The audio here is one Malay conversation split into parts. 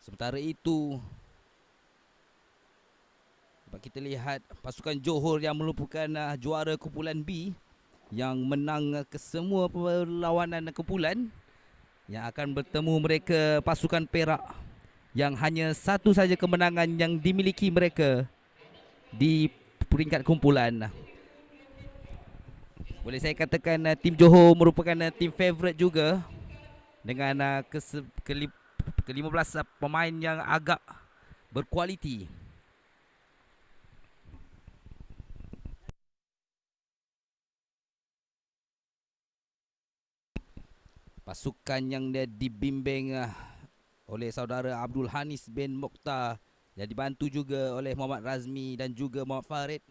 Sementara itu, dapat kita lihat pasukan Johor yang merupakan juara kumpulan B yang menang kesemua perlawanan kumpulan, yang akan bertemu mereka pasukan Perak yang hanya satu saja kemenangan yang dimiliki mereka di peringkat kumpulan. Boleh saya katakan tim Johor merupakan tim favourite juga dengan ke-15 pemain yang agak berkualiti. Pasukan yang dia dibimbing oleh saudara Abdul Hanis bin Mokhtar, yang dibantu juga oleh Muhammad Razmi dan juga Muhammad Farid,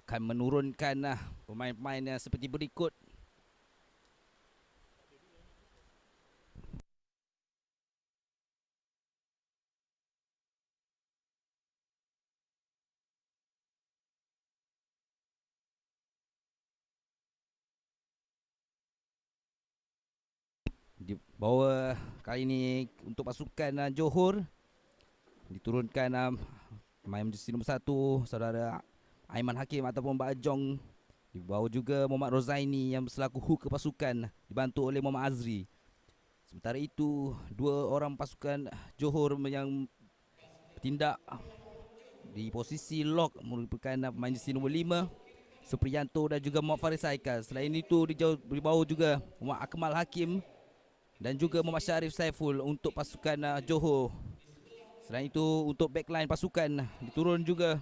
akan menurunkan pemain-pemain seperti berikut. Di bawah kali ini untuk pasukan Johor diturunkan pemain jersey nombor 1 saudara Aiman Hakim ataupun Mbak Ajong. Di bawah juga Muhammad Rozaini yang selaku hook pasukan, dibantu oleh Muhammad Azri. Sementara itu, dua orang pasukan Johor yang bertindak di posisi lock merupakan pemain jersey nombor 5 Supriyanto dan juga Muhammad Faris Haikal. Selain itu di bawah juga Muhammad Akmal Hakim dan juga Muhammad Syarif Saiful untuk pasukan Johor. Selain itu untuk backline pasukan diturun juga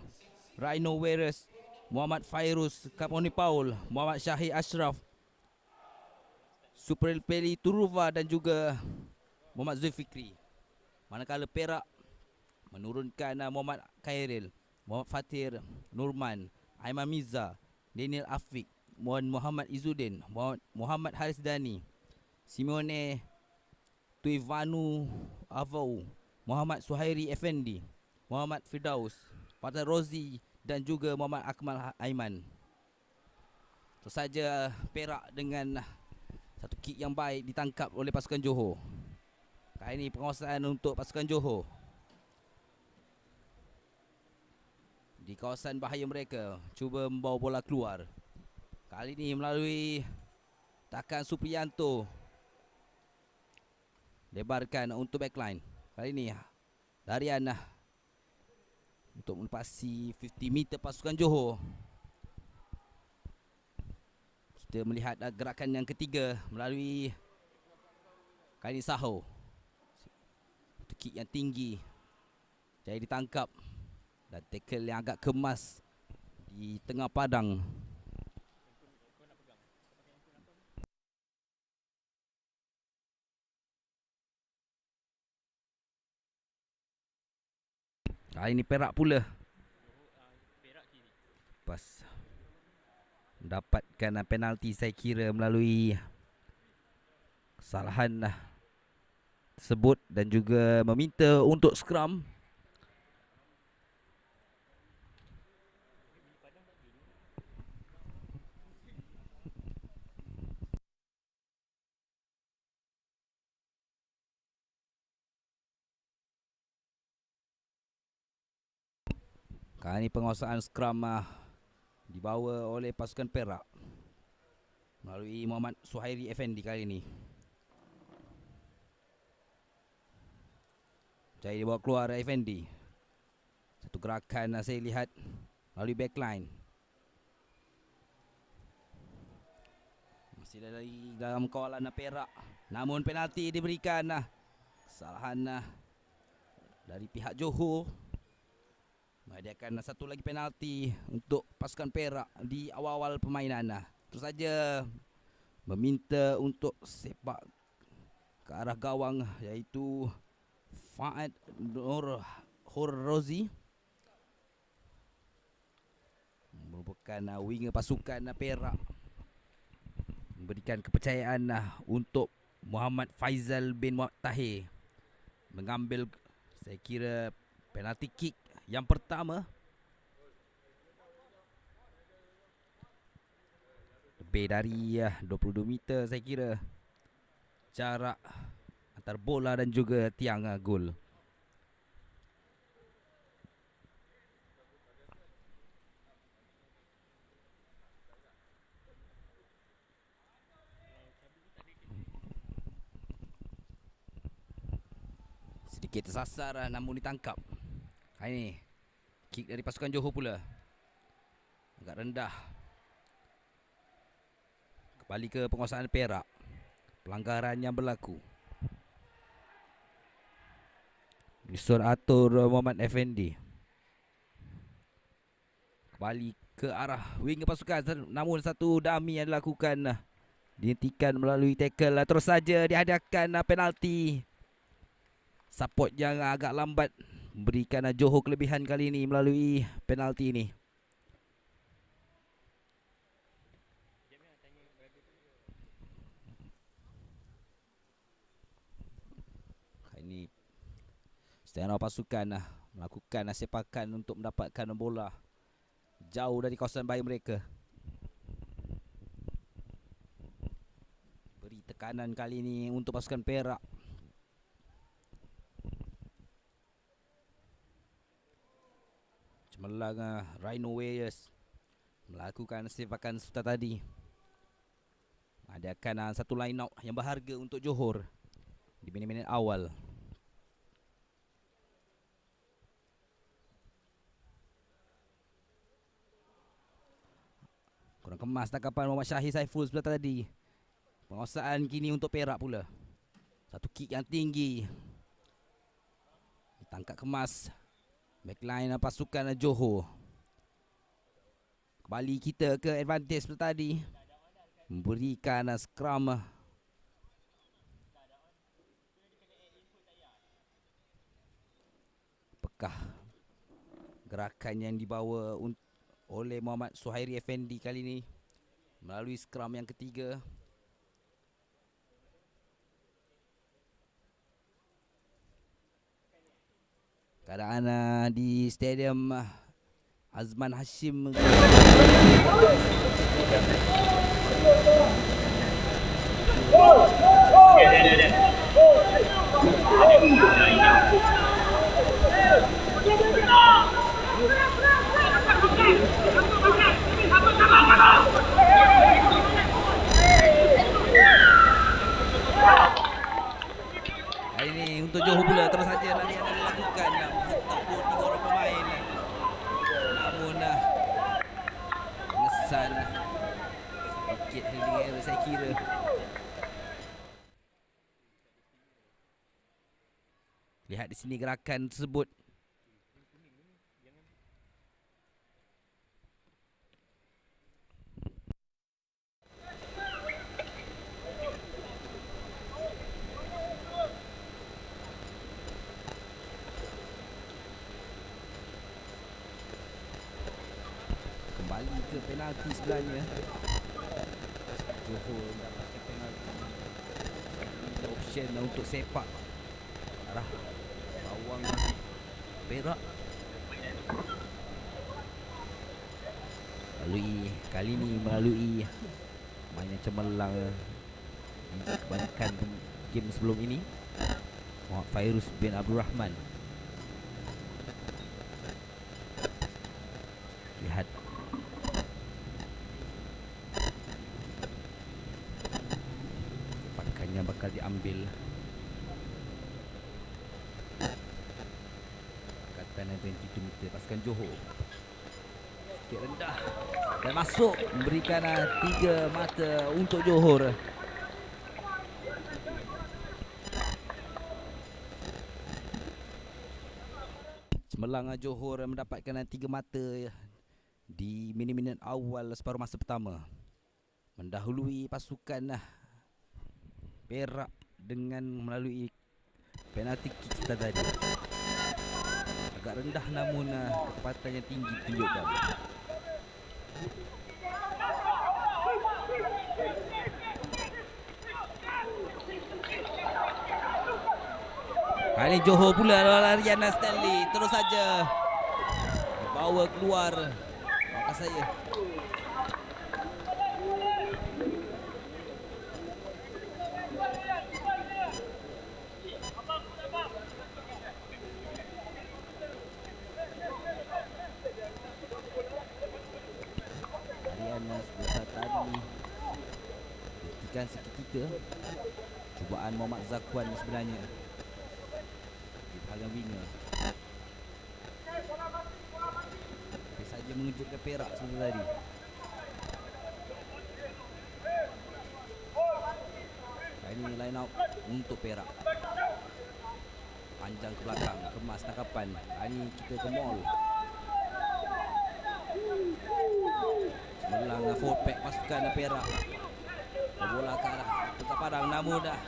Rhino Warriors, Muhammad Fairuz Kaponi Paul, Muhammad Syahid Ashraf, Supril Peli Turuva dan juga Muhammad Zulfikri. Manakala Perak menurunkan Muhammad Khairil, Muhammad Fatir Nurman, Aiman Miza, Daniel Afiq, Muhammad Izzuddin, Muhammad Haris Dani, Simone Tuivanu Avau, Muhammad Suhairi Effendi, Muhammad Firdaus, Fatal Rozi dan juga Muhammad Akmal Aiman. Terus saja Perak dengan satu kick yang baik ditangkap oleh pasukan Johor. Kali ini penguasaan untuk pasukan Johor. Di kawasan bahaya mereka, cuba membawa bola keluar. Kali ini melalui takan Supriyanto, lebarkan untuk backline. Kali ini larian untuk melepasi 50 meter pasukan Johor. Kita melihat gerakan yang ketiga melalui kali ini Saho. Kick yang tinggi, jadi ditangkap dan tackle yang agak kemas di tengah padang. Kali ini Perak pula pas mendapatkan penalti, saya kira melalui kesalahan tersebut, dan juga meminta untuk scrum. Kali ini penguasaan scrum dibawa oleh pasukan Perak melalui Muhammad Suhairi Effendi kali ini. Jadi dibawa keluar Effendi. Satu gerakan saya lihat melalui backline. Masih dalam kawalan Perak, namun penalti diberikan. Kesalahan dari pihak Johor menghadiahkan satu lagi penalti untuk pasukan Perak di awal-awal permainan. Terus saja meminta untuk sepak ke arah gawang, iaitu Faad Nur Horrozi, merupakan winger pasukan Perak, memberikan kepercayaan untuk Muhammad Faizal bin Muhammad Tahir mengambil, saya kira, penalti kick yang pertama. Lebih dari 22 meter saya kira jarak antara bola dan juga tiang gol. Sedikit tersasar namun ditangkap. Ini kick dari pasukan Johor pula. Agak rendah. Kembali ke penguasaan Perak. Pelanggaran yang berlaku. Disuruh atur Muhammad Effendi. Kembali ke arah wing pasukan, namun satu dummy yang dilakukan dihentikan melalui tackle. Terus saja dihadiahkan penalti. Support yang agak lambat memberikan Johor kelebihan kali ini melalui penalti ini. Ini setengah pasukan melakukan sepakan untuk mendapatkan bola jauh dari kawasan bahaya mereka. Beri tekanan kali ini untuk pasukan Perak. Cemerlang Rhino Warriors melakukan sepakan sebentar tadi. Adakan satu line out yang berharga untuk Johor di minit-minit awal. Kurang kemas tangkapan Muhammad Syahir Saiful sebentar tadi. Penguasaan kini untuk Perak pula. Satu kick yang tinggi. Ditangkap kemas backline pasukan Johor. Kembali kita ke advantage seperti tadi. Memberikan scrum. Apakah gerakan yang dibawa oleh Muhammad Suhairi Effendi kali ini melalui scrum yang ketiga? Keadaan di Stadium Azman Hashim. Ini untuk Johor pula, terus saja lari yang dilakukan menghentak 2-3 orang pemain. Namun pengesan sedikit handling error saya kira. Lihat di sini gerakan tersebut. Kembali ke penalti sebenarnya. Johor mendapatkan penalti. Ada option untuk sepak arah bawang Perak. Kali ini melalui mainan cemerlang di kebanyakan game sebelum ini, Muhammad Fairuz bin Abdul Rahman. Lihat pakannya bakal diambil. Katakan 22 meter pasukan Johor. Sikit rendah dan masuk, memberikan 3 mata untuk Johor. Cemerlang Johor mendapatkan 3 mata di minit-minit awal separuh masa pertama, mendahului pasukan Perak dengan melalui penalti kick tadi. Agak rendah namun kecepatan yang tinggi ditunjukkan. Kali Johor pula larian Stanley, terus saja dibawa keluar. Maka saya menyusahkan seketika. Cubaan Muhammad Zakwan sebenarnya di bahagian winger. Tapi saja mengejutkan Perak sebentar tadi. Ini line out untuk Perak. Panjang ke belakang, kemas tangkapan. Ini kita ke mall. Cemerlang forward pack pasukan Perak. Bola ke arah Kota Padang, namun dah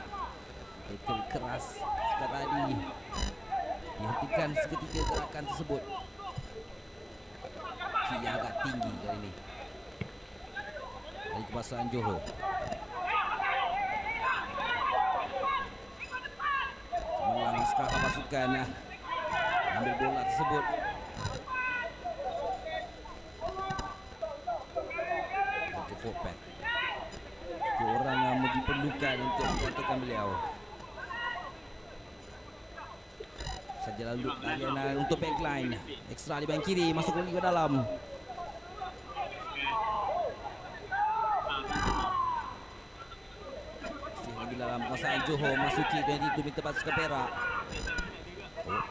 tackle keras sekarang tadi dihentikan seketika gerakan tersebut. Kick yang agak tinggi kali ini dari kepasukan Johor. Cemerlang sekarang pasukan ambil bola tersebut. Untuk forward pack, orang yang diperlukan untuk menggantikan beliau. Saja lalu layanan untuk backline. Ekstra di bahagian kiri, masuk lagi ke dalam. Masih lagi dalam penguasaan Johor, masuki 22 meter pasukan Perak.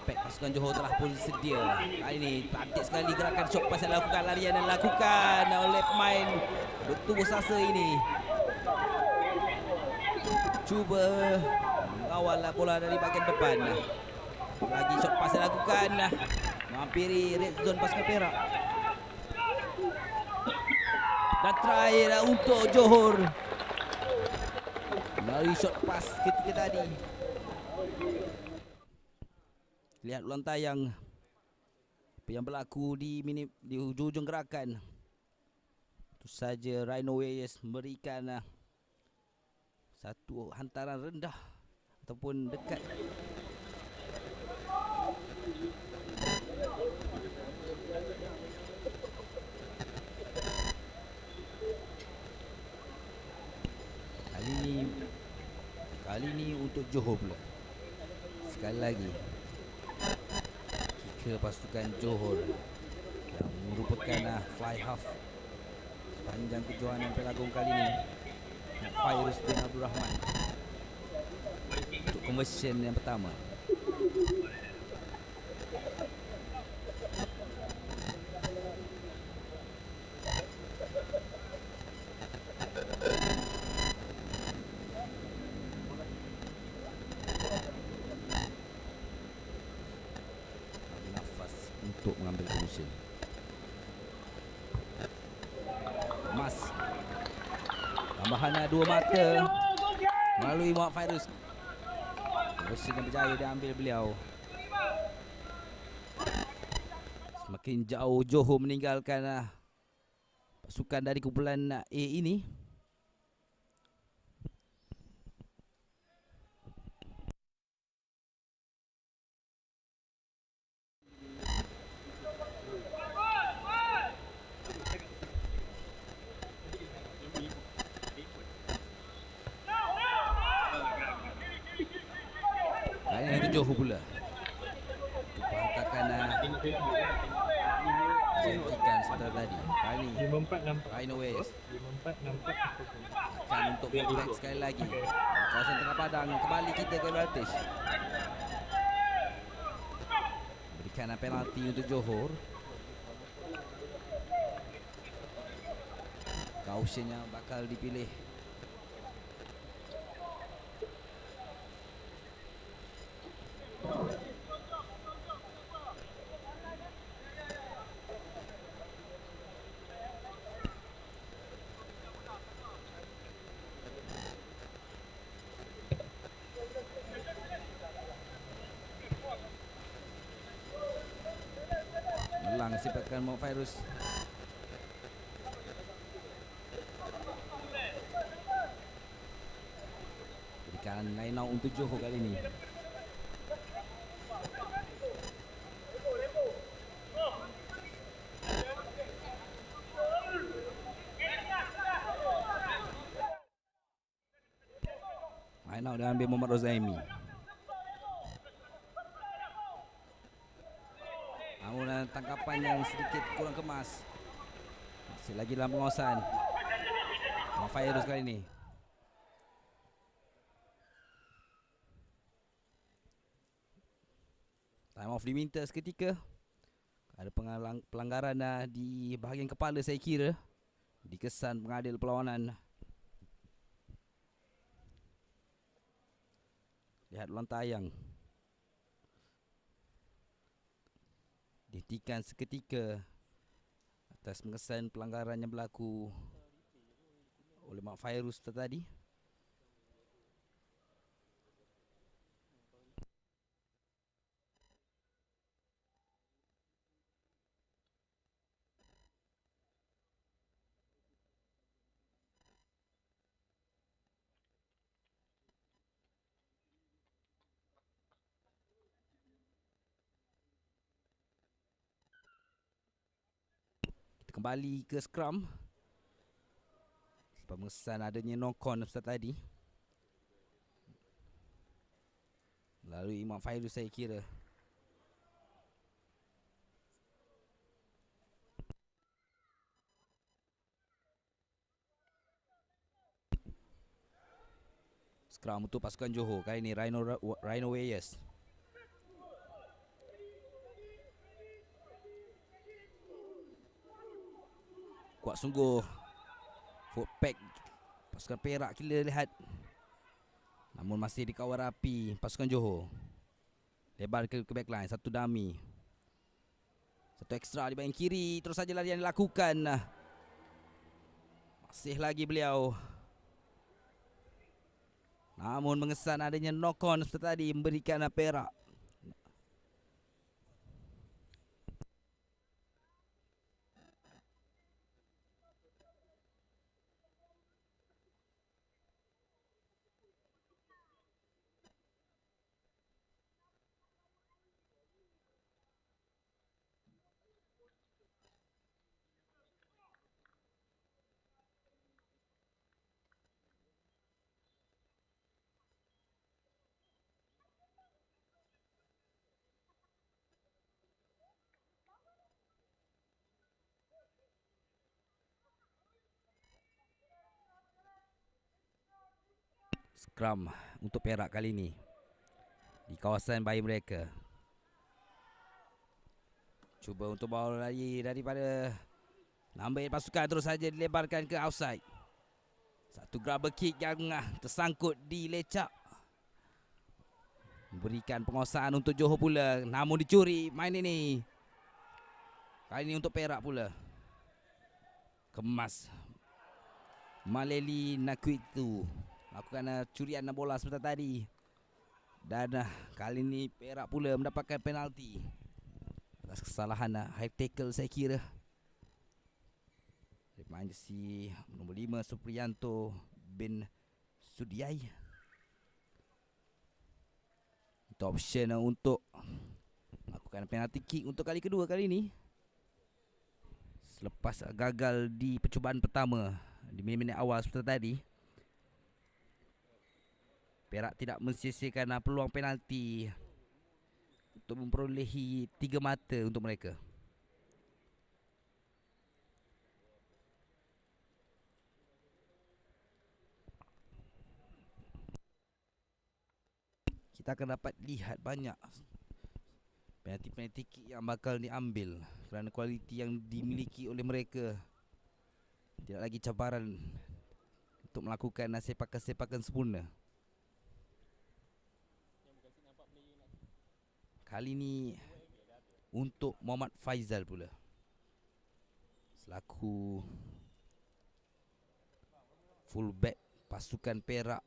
Back pasukan Johor telah pun sedia. Kali ini cantik sekali gerakan shot pass yang dilakukan, larian yang dilakukan oleh pemain bertubuh sasa ini. Cuba mengawal bola dari bahagian depan. Lagi shot pass dilakukan, menghampiri red zone pasukan Perak. Dan terakhir untuk Johor melalui shot pass ketika tadi. Lihat ulang tayang apa yang berlaku di hujung gerakan. Itu saja Rhino Warriors memberikan satu hantaran rendah ataupun dekat. Kali ini untuk Johor pula. Sekali lagi kicker pasukan Johor yang merupakan fly half sepanjang kejohanan Pelagong kali ini, Fairuz bin Abdul Rahman, untuk conversion yang pertama. Nafas untuk mengambil conversion. Mas tambahan 2 mata melalui Muhammad Fairuz. Conversion yang berjaya diambil beliau. Semakin jauh Johor meninggalkan pasukan dari kumpulan A ini. Ini itu Johor pula. Perhentakan ikan sebentar tadi. Kali ini Rhino Warriors akan untuk back sekali lagi. Kawasan tengah padang, kembali kita ke advantage. Berikan penalti untuk Johor. Caution yang bakal dipilih. Melang sifatkan Muhammad Fairuz. Berikan line out untuk Johor kali ini. Line out diambil Muhammad Rozaimi. Namun tangkapan yang sedikit kurang kemas. Masih lagi dalam pengawasan Muhammad Fairuz kali ini. Time off diminta seketika. Ada pelanggaran di bahagian kepala saya kira. Dikesan pengadil perlawanan. Lihat ulang tayang. Dihentikan seketika atas mengesan pelanggaran yang berlaku oleh Mak Fairuz tadi. Kita kembali ke scrum. Sebab mengesan adanya knock-on tadi melalui Mak Fairuz saya kira. Scrum untuk pasukan Johor. Kali ini Rhino Warriors. Kuat sungguh. Foot pack pasukan Perak kita lihat. Namun masih dikawal rapi pasukan Johor. Lebar ke backline. Satu dummy. Satu ekstra di bahagian kiri. Terus saja larian dilakukan. Masih lagi beliau. Namun mengesan adanya knock-on seperti tadi memberikan Perak. Scrum untuk Perak kali ini di kawasan bayi mereka. Cuba untuk bawa lagi daripada lambat pasukan, terus saja dilebarkan ke outside. Satu grabber kick yang tersangkut di lecak. Memberikan penguasaan untuk Johor pula. Namun dicuri main ini. Kali ini untuk Perak pula. Kemas Maleli Nakuitu lakukan curian bola seperti tadi. Dan kali ini Perak pula mendapatkan penalti atas kesalahan high tackle saya kira. Pemain jersey nombor 5 Supriyanto bin Sudiai. Itu option untuk lakukan penalti kick untuk kali kedua kali ini. Selepas gagal di percubaan pertama di minit-minit awal seperti tadi, Perak tidak mensia-siakan peluang penalti untuk memperolehi 3 mata untuk mereka. Kita akan dapat lihat banyak penalti-penalti kick yang bakal diambil kerana kualiti yang dimiliki oleh mereka. Tidak lagi cabaran untuk melakukan sepakan-sepakan sempurna. Kali ini untuk Muhammad Faizal pula selaku fullback pasukan Perak.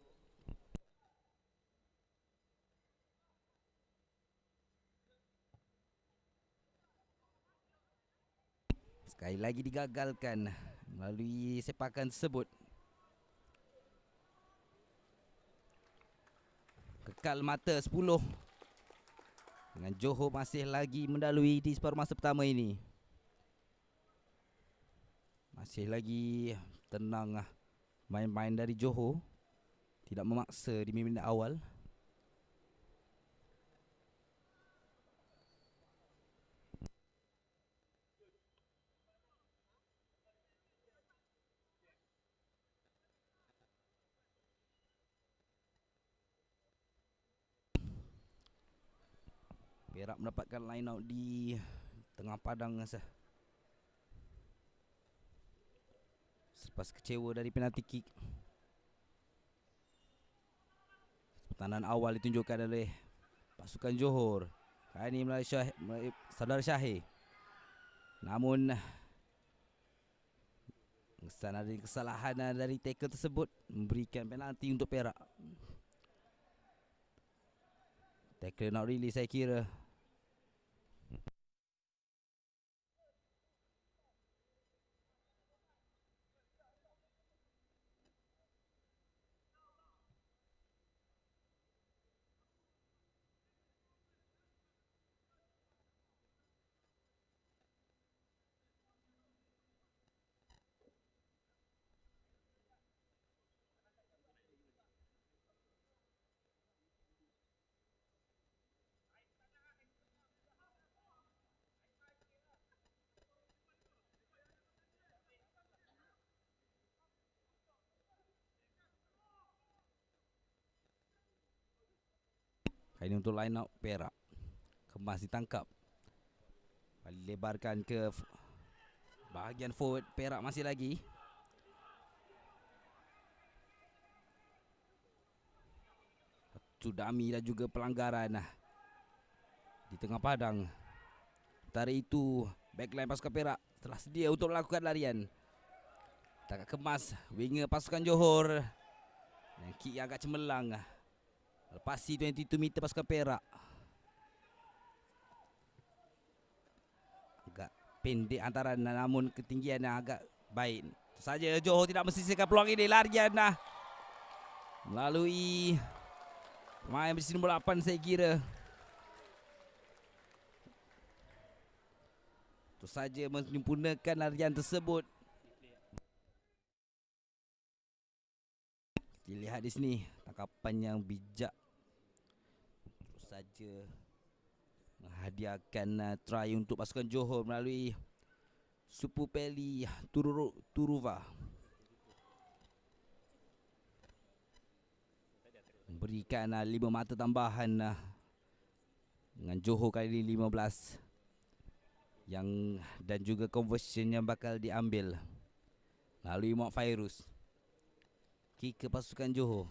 Sekali lagi digagalkan melalui sepakan tersebut. Kekal mata 10 dengan Johor masih lagi mendalui di separuh masa pertama ini. Masih lagi tenang main-main dari Johor. Tidak memaksa di minit awal. Perak mendapatkan line out di tengah padang selepas kecewa dari penalti kick. Pertahanan awal ditunjukkan oleh pasukan Johor. Kali ini melalui saudara Syahir. Namun ada kesalahan dari tackle tersebut memberikan penalti untuk Perak. Tackle not really saya kira. Kali ini untuk line out Perak. Kemas ditangkap. Lebarkan ke bahagian forward Perak masih lagi. Sudami dan juga pelanggaran di tengah padang. Sementara itu backline pasukan Perak telah sedia untuk melakukan larian. Tak kemas winger pasukan Johor. Dan kick yang agak cemerlang. Lepasi 22 meter pasukan Perak. Agak pendek antaran namun ketinggian yang agak baik. Itu saja Johor tidak mensisihkan peluang ini. Larian melalui pemain berisi nombor 8 saya kira. Itu saja menyempurnakan larian tersebut. Dilihat di sini tangkapan yang bijak. Terus saja menghadiahkan try untuk pasukan Johor melalui Supupeli Turuva. Memberikan 5 mata tambahan dengan Johor kali ini 15. Dan juga conversion yang bakal diambil melalui Mak Fairuz. Kick ke pasukan Johor.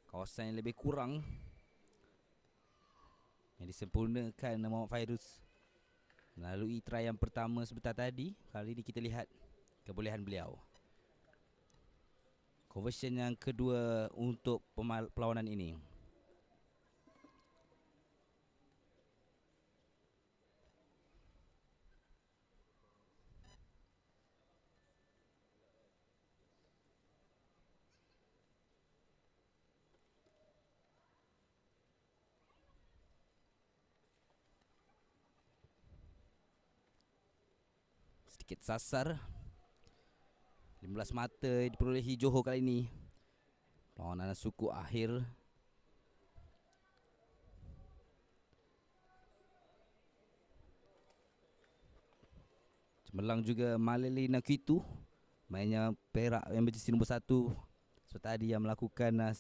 Kawasan yang lebih kurang yang disempurnakan Muhammad Fairuz melalui try yang pertama sebentar tadi. Kali ini kita lihat kebolehan beliau. Conversion yang kedua untuk perlawanan ini. Sedikit sasar. 15 mata diperolehi Johor kali ini. Perlawanan suku akhir. Cemerlang juga Maleli Nakitu, mainnya Perak yang berjersey nombor 1. Seperti tadi yang melakukan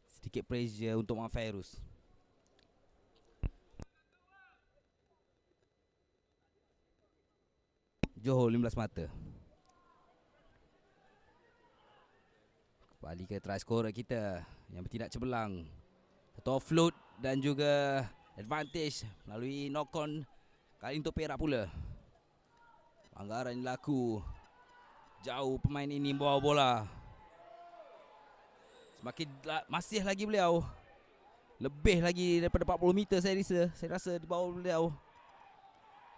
sedikit pressure untuk Mak Fairuz. Johor 15 mata. Kembali ke try scorer kita yang bertindak cemerlang. Satu offload dan juga advantage melalui knock on. Kali untuk Perak pula. Pelanggaran berlaku. Jauh pemain ini bawa bola. Masih lagi beliau. Lebih lagi daripada 40 meter saya rasa di bawah beliau.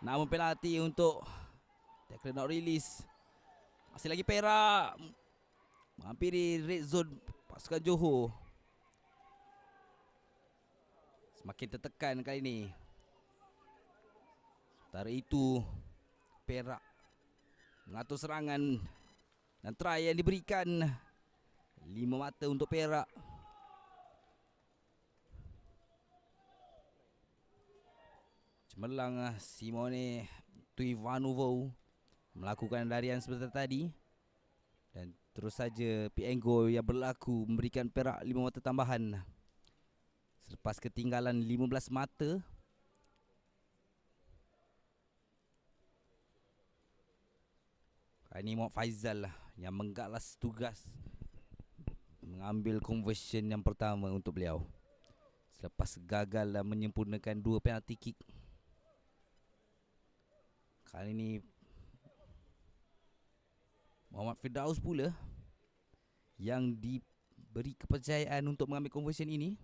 Namun penalti untuk tackle not release. Masih lagi Perak menghampiri red zone pasukan Johor. Semakin tertekan kali ini. Sementara itu Perak mengatur serangan dan try yang diberikan. 5 mata untuk Perak. Cemerlang Simone Tuivanovo melakukan larian seperti tadi. Dan terus saja pick and go yang berlaku memberikan Perak 5 mata tambahan. Selepas ketinggalan 15 mata. Kali ini Muhammad Faizal lah yang menggalas tugas mengambil conversion yang pertama untuk beliau. Selepas gagal dan menyempurnakan 2 penalty kick. Kali ini Muhammad Firdaus pula yang diberi kepercayaan untuk mengambil conversion ini.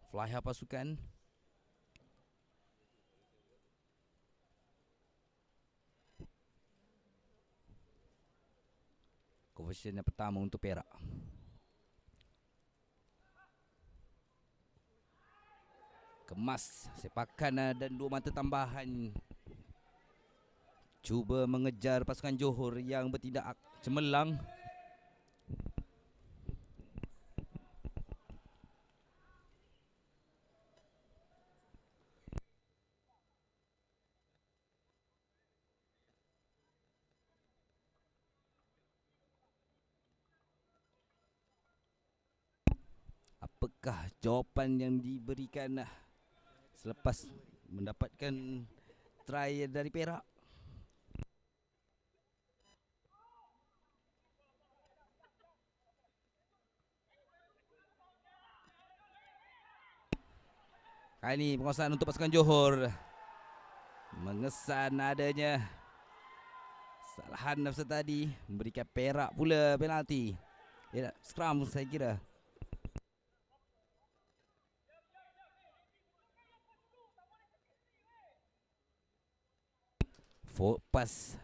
Fly half pasukan. Conversion yang pertama untuk Perak. Kemas sepakan dan 2 mata tambahan. Cuba mengejar pasukan Johor yang bertindak cemerlang. Apakah jawapan yang diberikan selepas mendapatkan try dari Perak? Kali ini penguasaan untuk pasukan Johor. Mengesan adanya kesalahan nafsu tadi. Memberikan Perak pula penalti. Scrum saya kira. Forward pass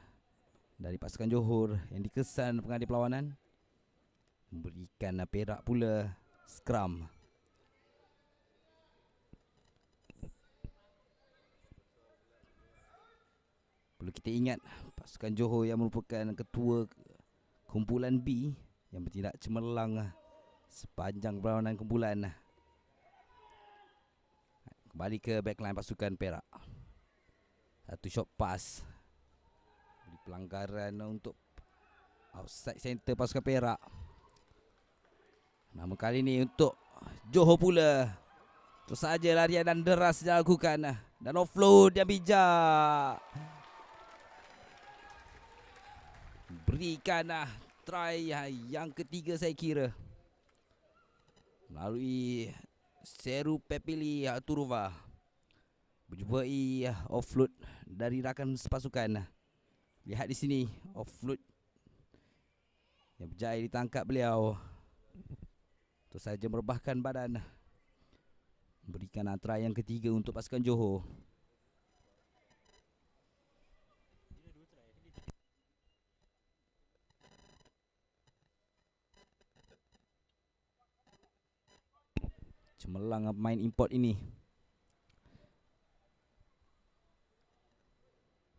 dari pasukan Johor yang dikesan pengadil perlawanan. Memberikan Perak pula scrum. Perlu kita ingat pasukan Johor yang merupakan ketua kumpulan B yang bertindak cemerlang sepanjang perlawanan kumpulan. Kembali ke backline pasukan Perak. Satu shot pass. Beri pelanggaran untuk outside center pasukan Perak. Namun kali ini untuk Johor pula. Terus saja larian dan deras dilakukan. Dan offload yang bijak. Berikan try yang ketiga saya kira. Melalui Seru Pepili Turova. Berjumpai offload dari rakan sepasukan. Lihat di sini offload yang berjaya ditangkap beliau. Terus saja merebahkan badan. Berikan try yang ketiga untuk pasukan Johor. Cemerlang pemain import ini.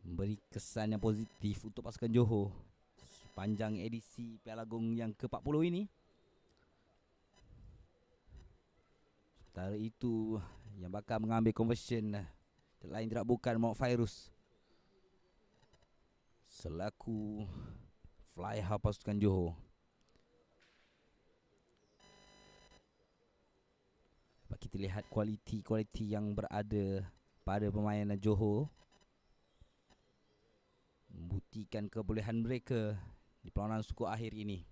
Memberi kesan yang positif untuk pasukan Johor sepanjang edisi Piala Agong yang ke-40 ini. Sementara itu yang bakal mengambil conversion lain tidak bukan Muhammad Fairuz selaku fly half pasukan Johor. Kita lihat kualiti yang berada pada pemain Johor. Membuktikan kebolehan mereka di perlawanan suku akhir ini.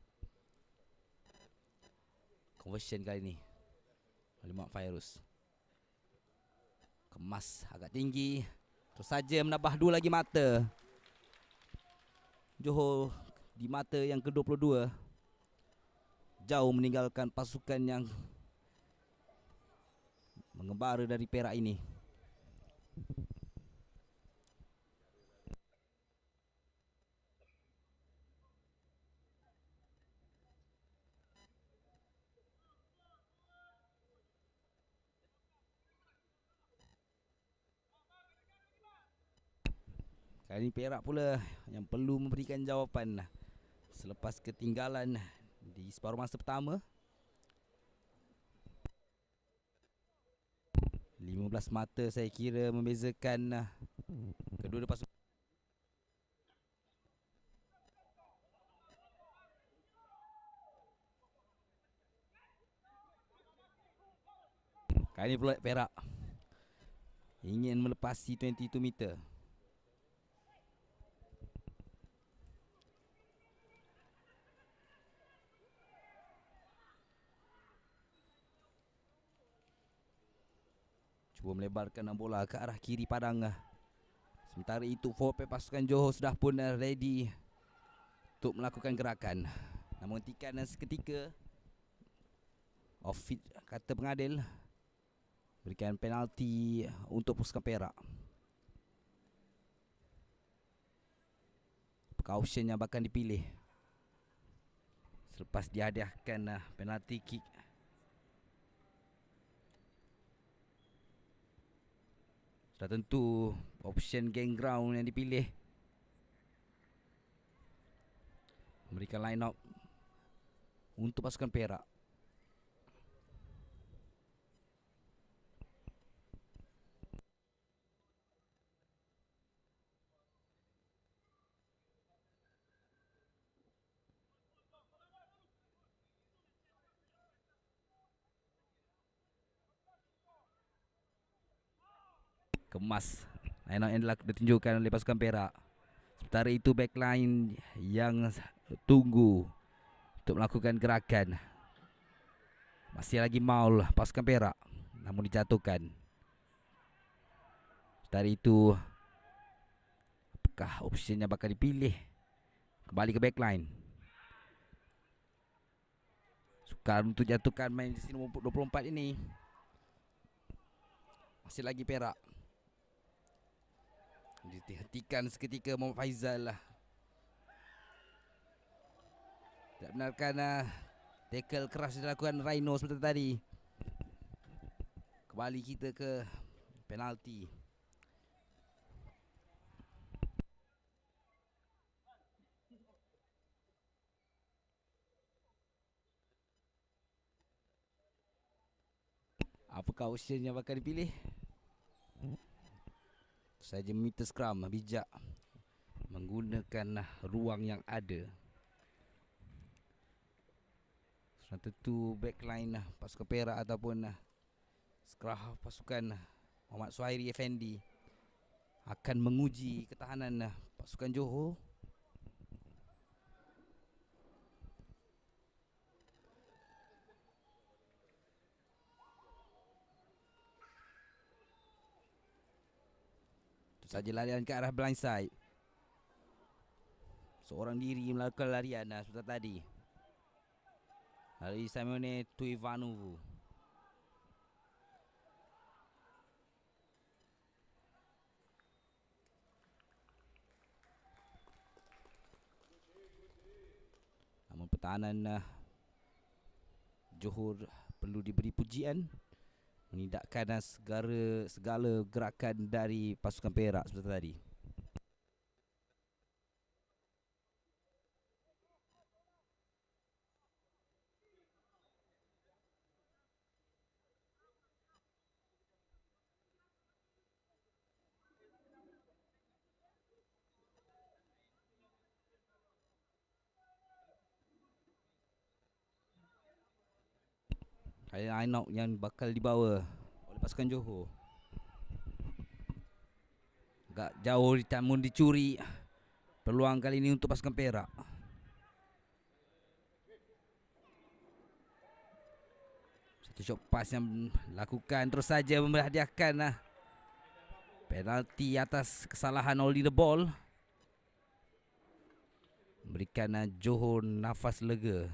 Conversion kali ini oleh Muhammad Fairuz. Kemas agak tinggi. Terus saja menambah 2 lagi mata. Johor di mata yang ke-22. Jauh meninggalkan pasukan yang mengembara dari Perak ini. Kali ini Perak pula yang perlu memberikan jawapan selepas ketinggalan di separuh masa pertama. 15 mata saya kira membezakan kedua-dua pasukan. Kali ini pula Perak ingin melepasi 22 meter. Cuba melebarkan bola ke arah kiri padang. Sementara itu forward pasukan Johor sudah pun ready untuk melakukan gerakan. Namun hentikan seketika off field kata pengadil, berikan penalti untuk pasukan Perak. Caution yang bakal dipilih selepas dihadiahkan penalti kick. Sudah tentu option gang ground yang dipilih, memberikan line out untuk pasukan Perak. Kemas line out yang ditunjukkan oleh pasukan Perak. Sementara itu backline yang tunggu untuk melakukan gerakan. Masih lagi maul pasukan Perak, namun dijatuhkan. Sementara itu apakah opsinya bakal dipilih? Kembali ke backline. Sukar untuk jatuhkan main jersey nombor 24 ini. Masih lagi Perak. Dihentikan seketika Muhammad Faizal lah. Tak benarkan tackle keras dilakukan Rhino seperti tadi. Kembali kita ke penalti. Apakah option yang bakal dipilih? Saja meter scrum bijak menggunakan ruang yang ada. Sudah tentu backline pasukan Perak ataupun scrum pasukan Muhammad Suhairi Effendi akan menguji ketahanan pasukan Johor. Itu saja larian ke arah blind side. Seorang diri melakukan larian seperti tadi. Dari Simone Tuivanovu. Namun pertahanan Johor perlu diberi pujian, menindakkan segala gerakan dari pasukan Perak seperti tadi. Line out yang bakal dibawa oleh pasukan Johor. Agak jauh namun dicuri peluang kali ini untuk pasukan Perak. Satu shot pass yang lakukan terus saja menghadiahkan penalti atas kesalahan all the ball. Memberikan Johor nafas lega.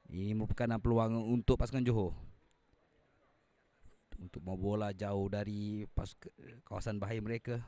Ini merupakan peluang untuk pasukan Johor untuk membawa bola jauh dari kawasan bahaya mereka.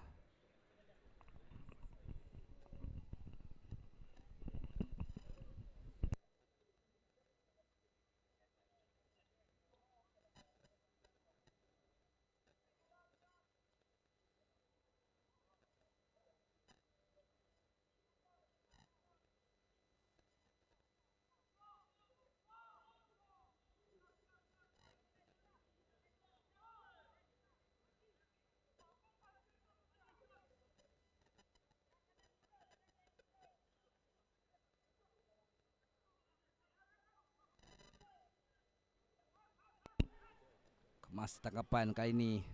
Kemas tangkapan kali ini.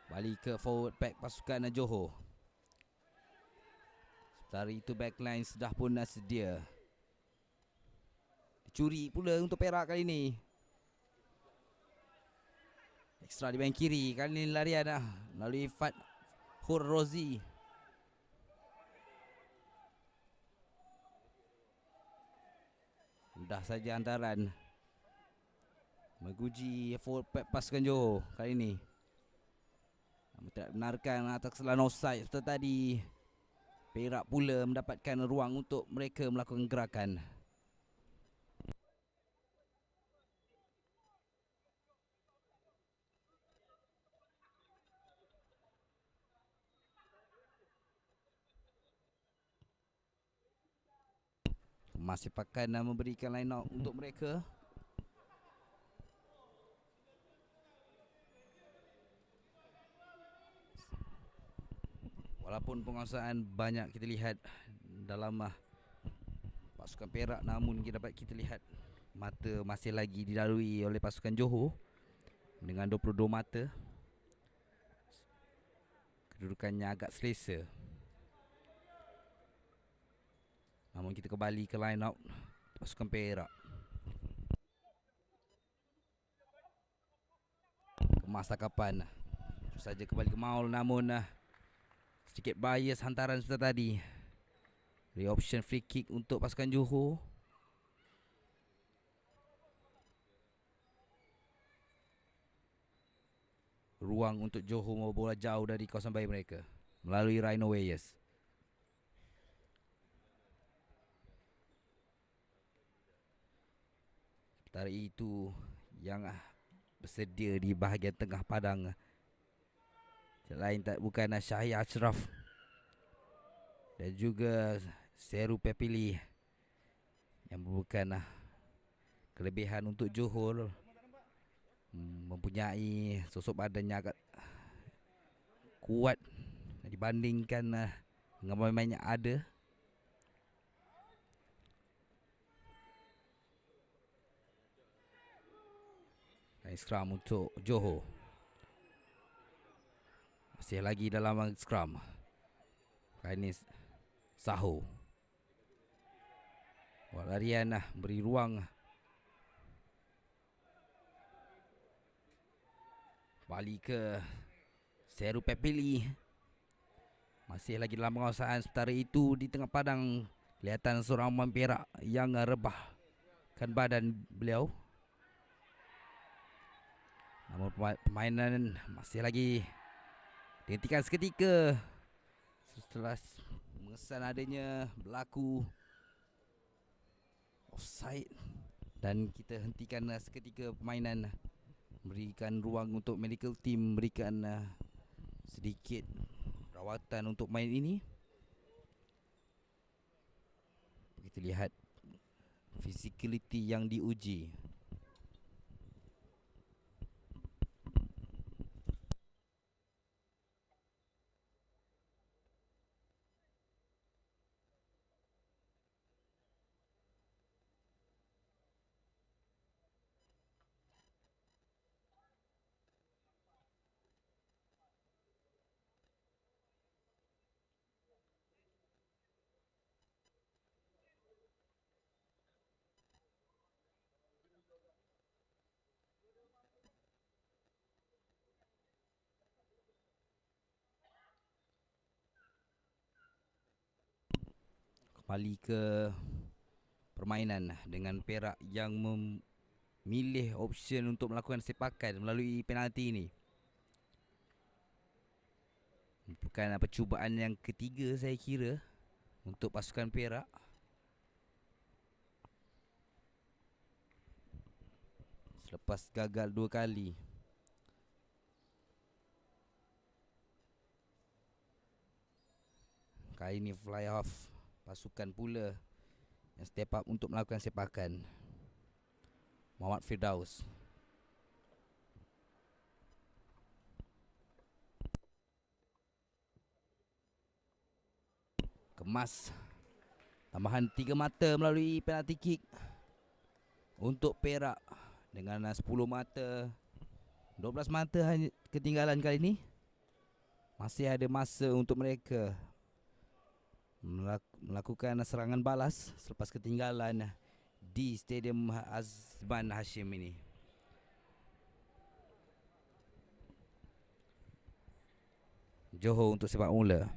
Balik ke forward pack pasukan Johor. Sementara itu backline sudah pun sedia. Dicuri pula untuk Perak kali ini. Ekstra di bahagian kiri. Kali ini larian melalui Fathur Rozi. Mudah saja antaran. Menguji forward pack pasukan Johor kali ini. Namun tidak benarkan atas kesalahan offside seperti tadi. Perak pula mendapatkan ruang untuk mereka melakukan gerakan. Masih pakai memberikan line out untuk mereka. Walaupun penguasaan banyak kita lihat dalam pasukan Perak, namun dapat kita lihat mata masih lagi dilalui oleh pasukan Johor dengan 22 mata. Kedudukannya agak selesa. Namun kita kembali ke line out pasukan Perak. Kemas tangkapan. Terus saja kembali ke maul, namun sedikit bias hantaran seperti tadi. Option free kick untuk pasukan Johor. Ruang untuk Johor membawa bola jauh dari kawasan bahaya mereka melalui Rhino Weyes. Sementara itu yang bersedia di bahagian tengah padang lain tak bukan Syahir Ashraf dan juga Seru Pepili yang merupakan kelebihan untuk Johor, mempunyai sosok badannya agak kuat dibandingkan dengan pemain yang ada. Scrum untuk Johor. Masih lagi dalam scrum. Kali ini Saho. Buat larian beri ruang. Balik ke Seru Pepili. Masih lagi dalam penguasaan. Sementara itu di tengah padang kelihatan seorang pemain Perak yang rebahkan badan beliau. Namun permainan masih lagi dihentikan seketika setelah mengesan adanya berlaku offside, dan kita hentikan seketika permainan, berikan ruang untuk medical team berikan sedikit rawatan untuk main ini. Kita lihat physicality yang diuji. Kembali ke permainan dengan Perak yang memilih option untuk melakukan sepakan melalui penalti ini. Bukan percubaan yang ketiga saya kira untuk pasukan Perak. Selepas gagal 2 kali. Kali ini fly off pasukan pula yang step up untuk melakukan sepakan. Muhammad Firdaus. Kemas. Tambahan 3 mata melalui penalti kick untuk Perak dengan 10 mata, 12 mata hanya ketinggalan kali ini. Masih ada masa untuk mereka melakukan serangan balas selepas ketinggalan di Stadium Azman Hashim ini. Johor untuk sepak mula.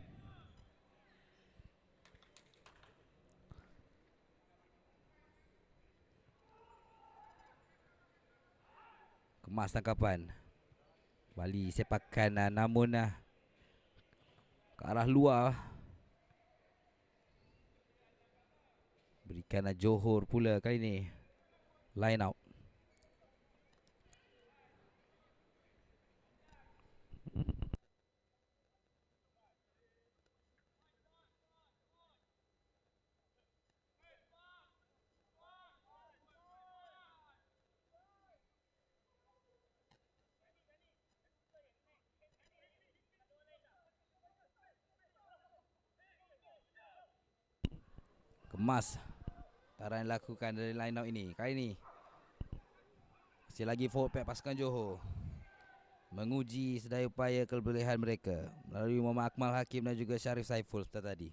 Kemas tangkapan. Bali sepakan namun ke arah luar. Berikan Johor pula kali ini. Line out. Kemas taran dilakukan dari line out ini. Kali ini masih lagi forward pack pasukan Johor menguji sedaya upaya kebolehan mereka melalui Muhammad Akmal Hakim dan juga Syarif Saiful seperti tadi.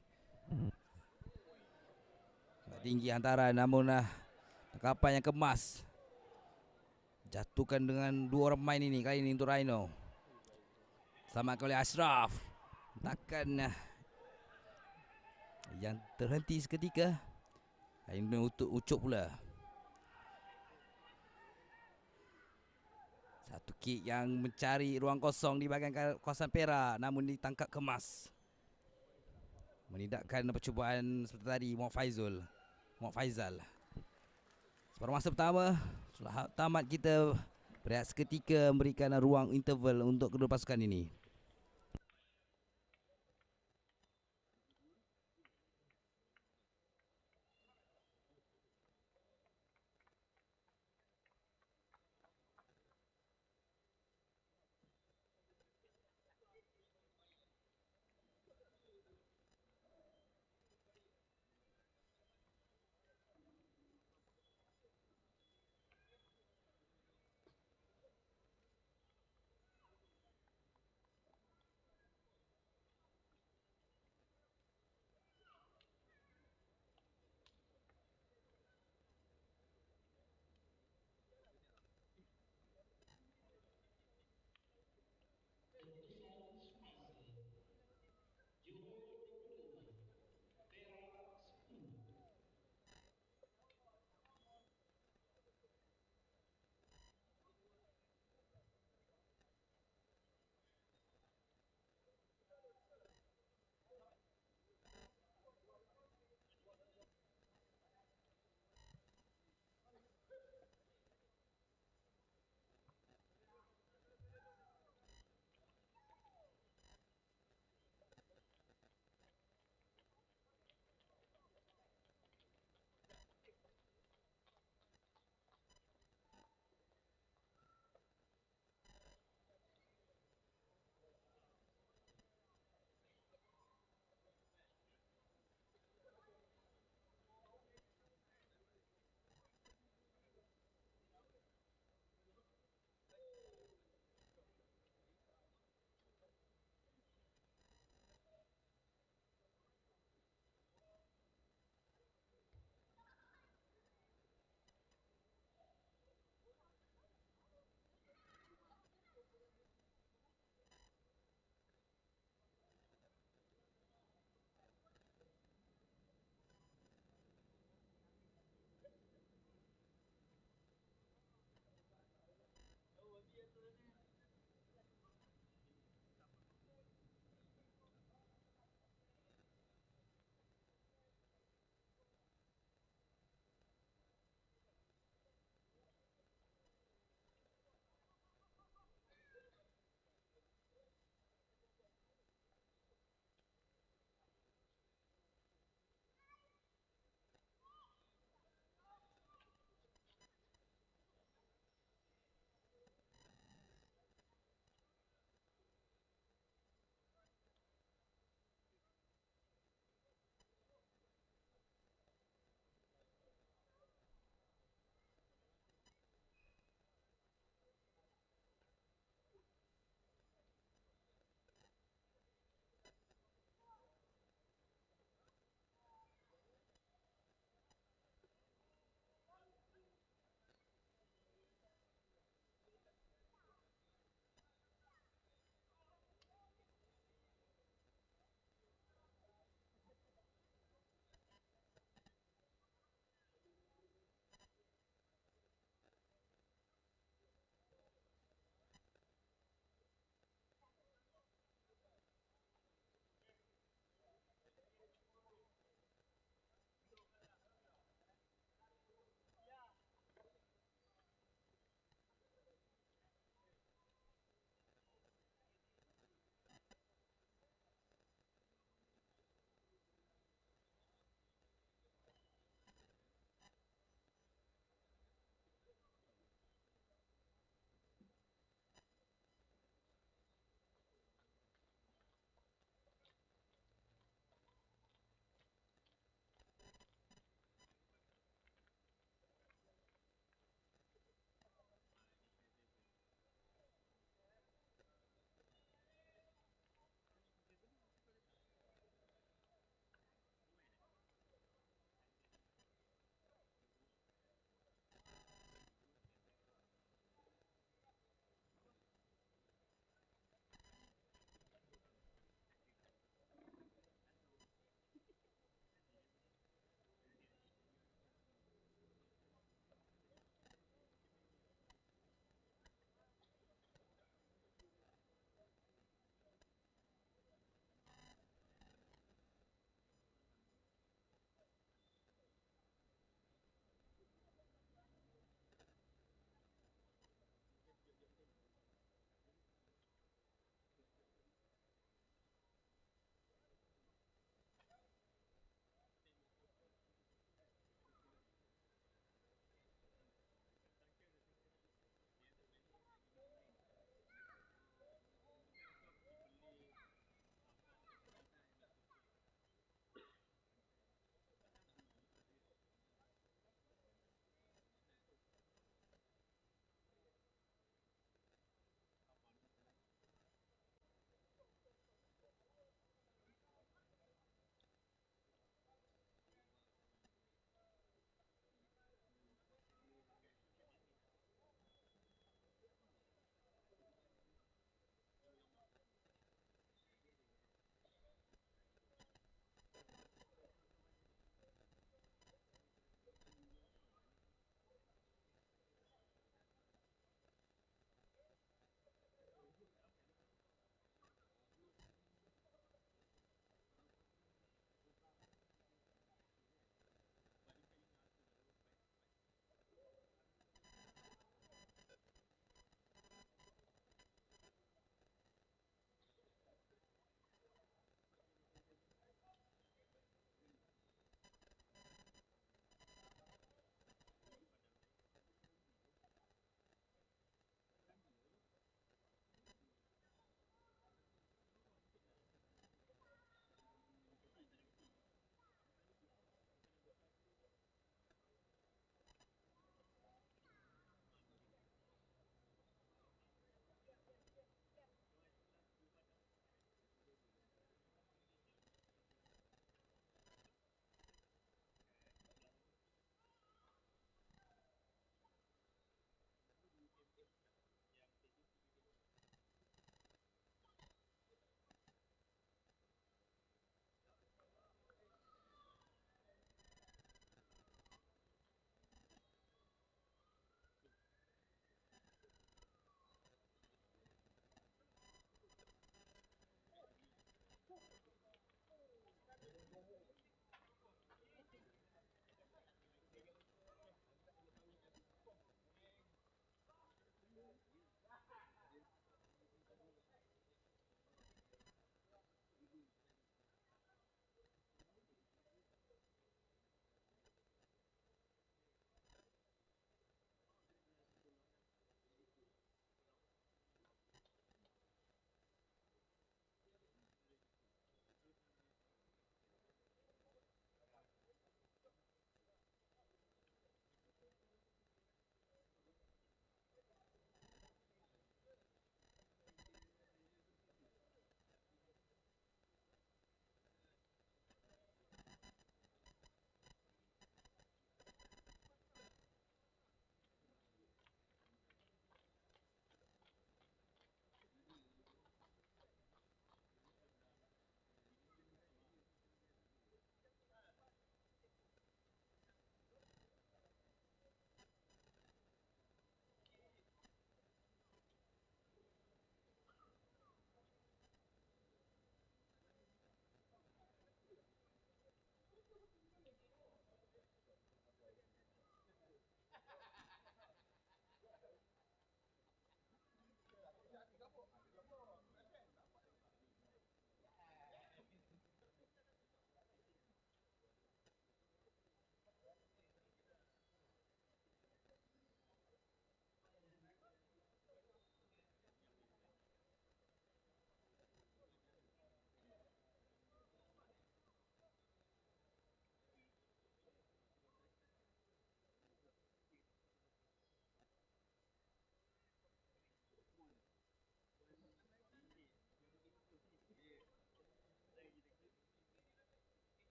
Tinggi hantaran namun tangkapan yang kemas. Jatuhkan dengan dua orang main ini kali ini untuk Rhino. Selamatkan oleh Ashraf. Takkan yang terhenti seketika. Ini untuk Ucup pula. Satu kick yang mencari ruang kosong di bahagian kawasan Perak, namun ditangkap kemas. Menidakkan percubaan seperti tadi Muhammad Faizal. Separuh masa pertama setelah tamat, kita berehat seketika memberikan ruang interval untuk kedua pasukan ini.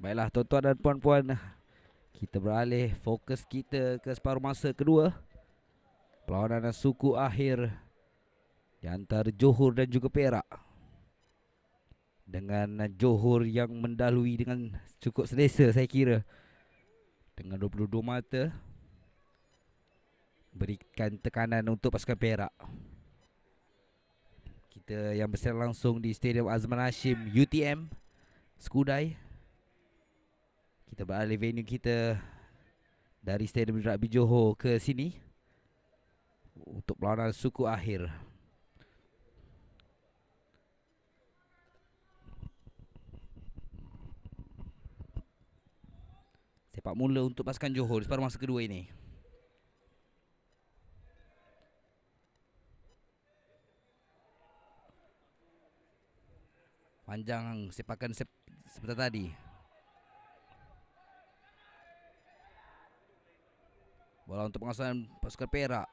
Baiklah tuan-tuan dan puan-puan, kita beralih fokus kita ke separuh masa kedua. Perlawanan suku akhir di antara Johor dan juga Perak. Dengan Johor yang mendahului dengan cukup selesa saya kira. Dengan 22 mata. Berikan tekanan untuk pasukan Perak. Kita yang bersiar langsung di Stadium Azman Hashim UTM Skudai. Kita beralih venue kita dari Stadium Rugby Johor ke sini untuk perlawanan suku akhir. Sepak mula untuk pasukan Johor di separuh masa kedua ini. Panjang sepakan seperti tadi. Bola untuk pengasahan pasukan Perak.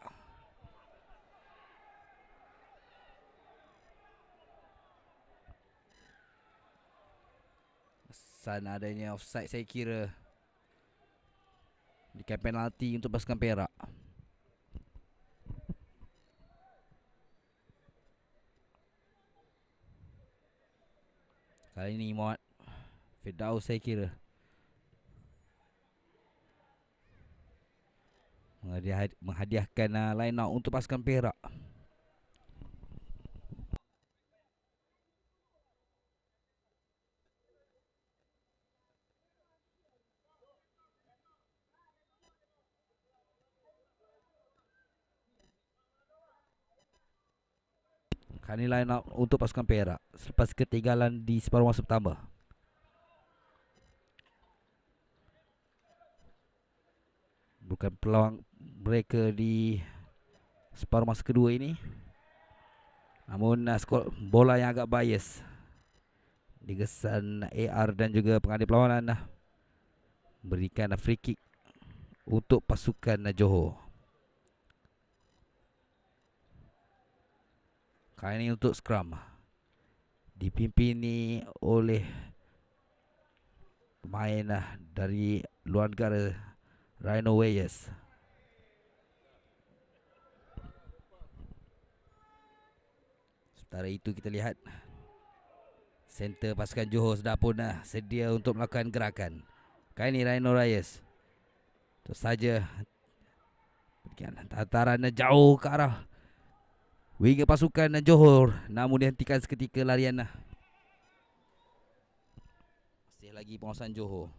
Kesan adanya offside saya kira. Berikan penalti untuk pasukan Perak. Kali ini Muhammad Firdaus saya kira menghadiahkan line out untuk pasukan Perak. Kali ini line out untuk pasukan Perak selepas ketinggalan di separuh masa pertama. Bukan peluang mereka di separuh masa kedua ini. Namun skor bola yang agak bias digesan AR dan juga pengadil perlawanan berikan free kick untuk pasukan Johor. Kali ini untuk scrum dipimpini oleh pemain dari luar negara Rhino Weyes. Sementara itu kita lihat center pasukan Johor sudah pun sedia untuk melakukan gerakan. Kali ini Rhino Weyes terus saja berikan tataran jauh ke arah winger pasukan Johor, namun dihentikan seketika larian. Masih lagi penguasaan Johor.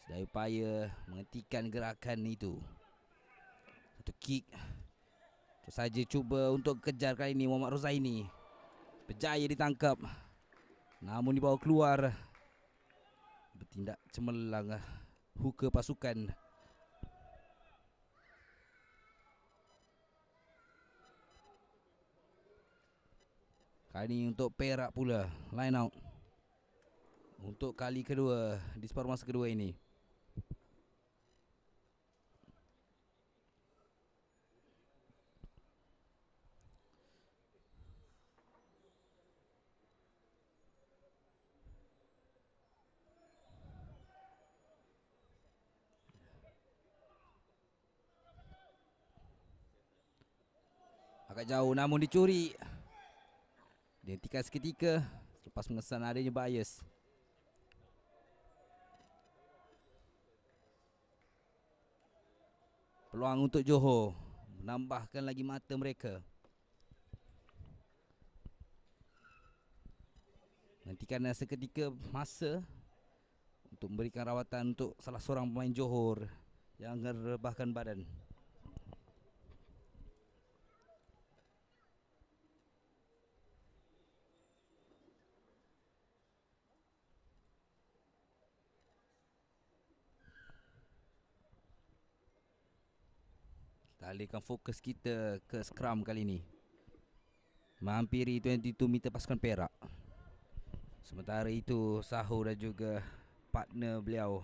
Sedaya upaya menghentikan gerakan itu. Satu kick. Terus saja cuba untuk kejar kali ini Muhammad Rozaini. Berjaya ditangkap. Namun dibawa keluar. Bertindak cemerlang hooker pasukan. Kali ini untuk Perak pula. Line out. Untuk kali kedua di separuh masa kedua ini. Agak jauh namun dicuri. Dihentikan seketika lepas mengesan adanya bias. Peluang untuk Johor menambahkan lagi mata mereka. Hentikan seketika masa untuk memberikan rawatan untuk salah seorang pemain Johor yang merebahkan badan. Kita alihkan fokus kita ke scrum kali ini. Menghampiri 22 meter pasukan Perak. Sementara itu Sahur dan juga partner beliau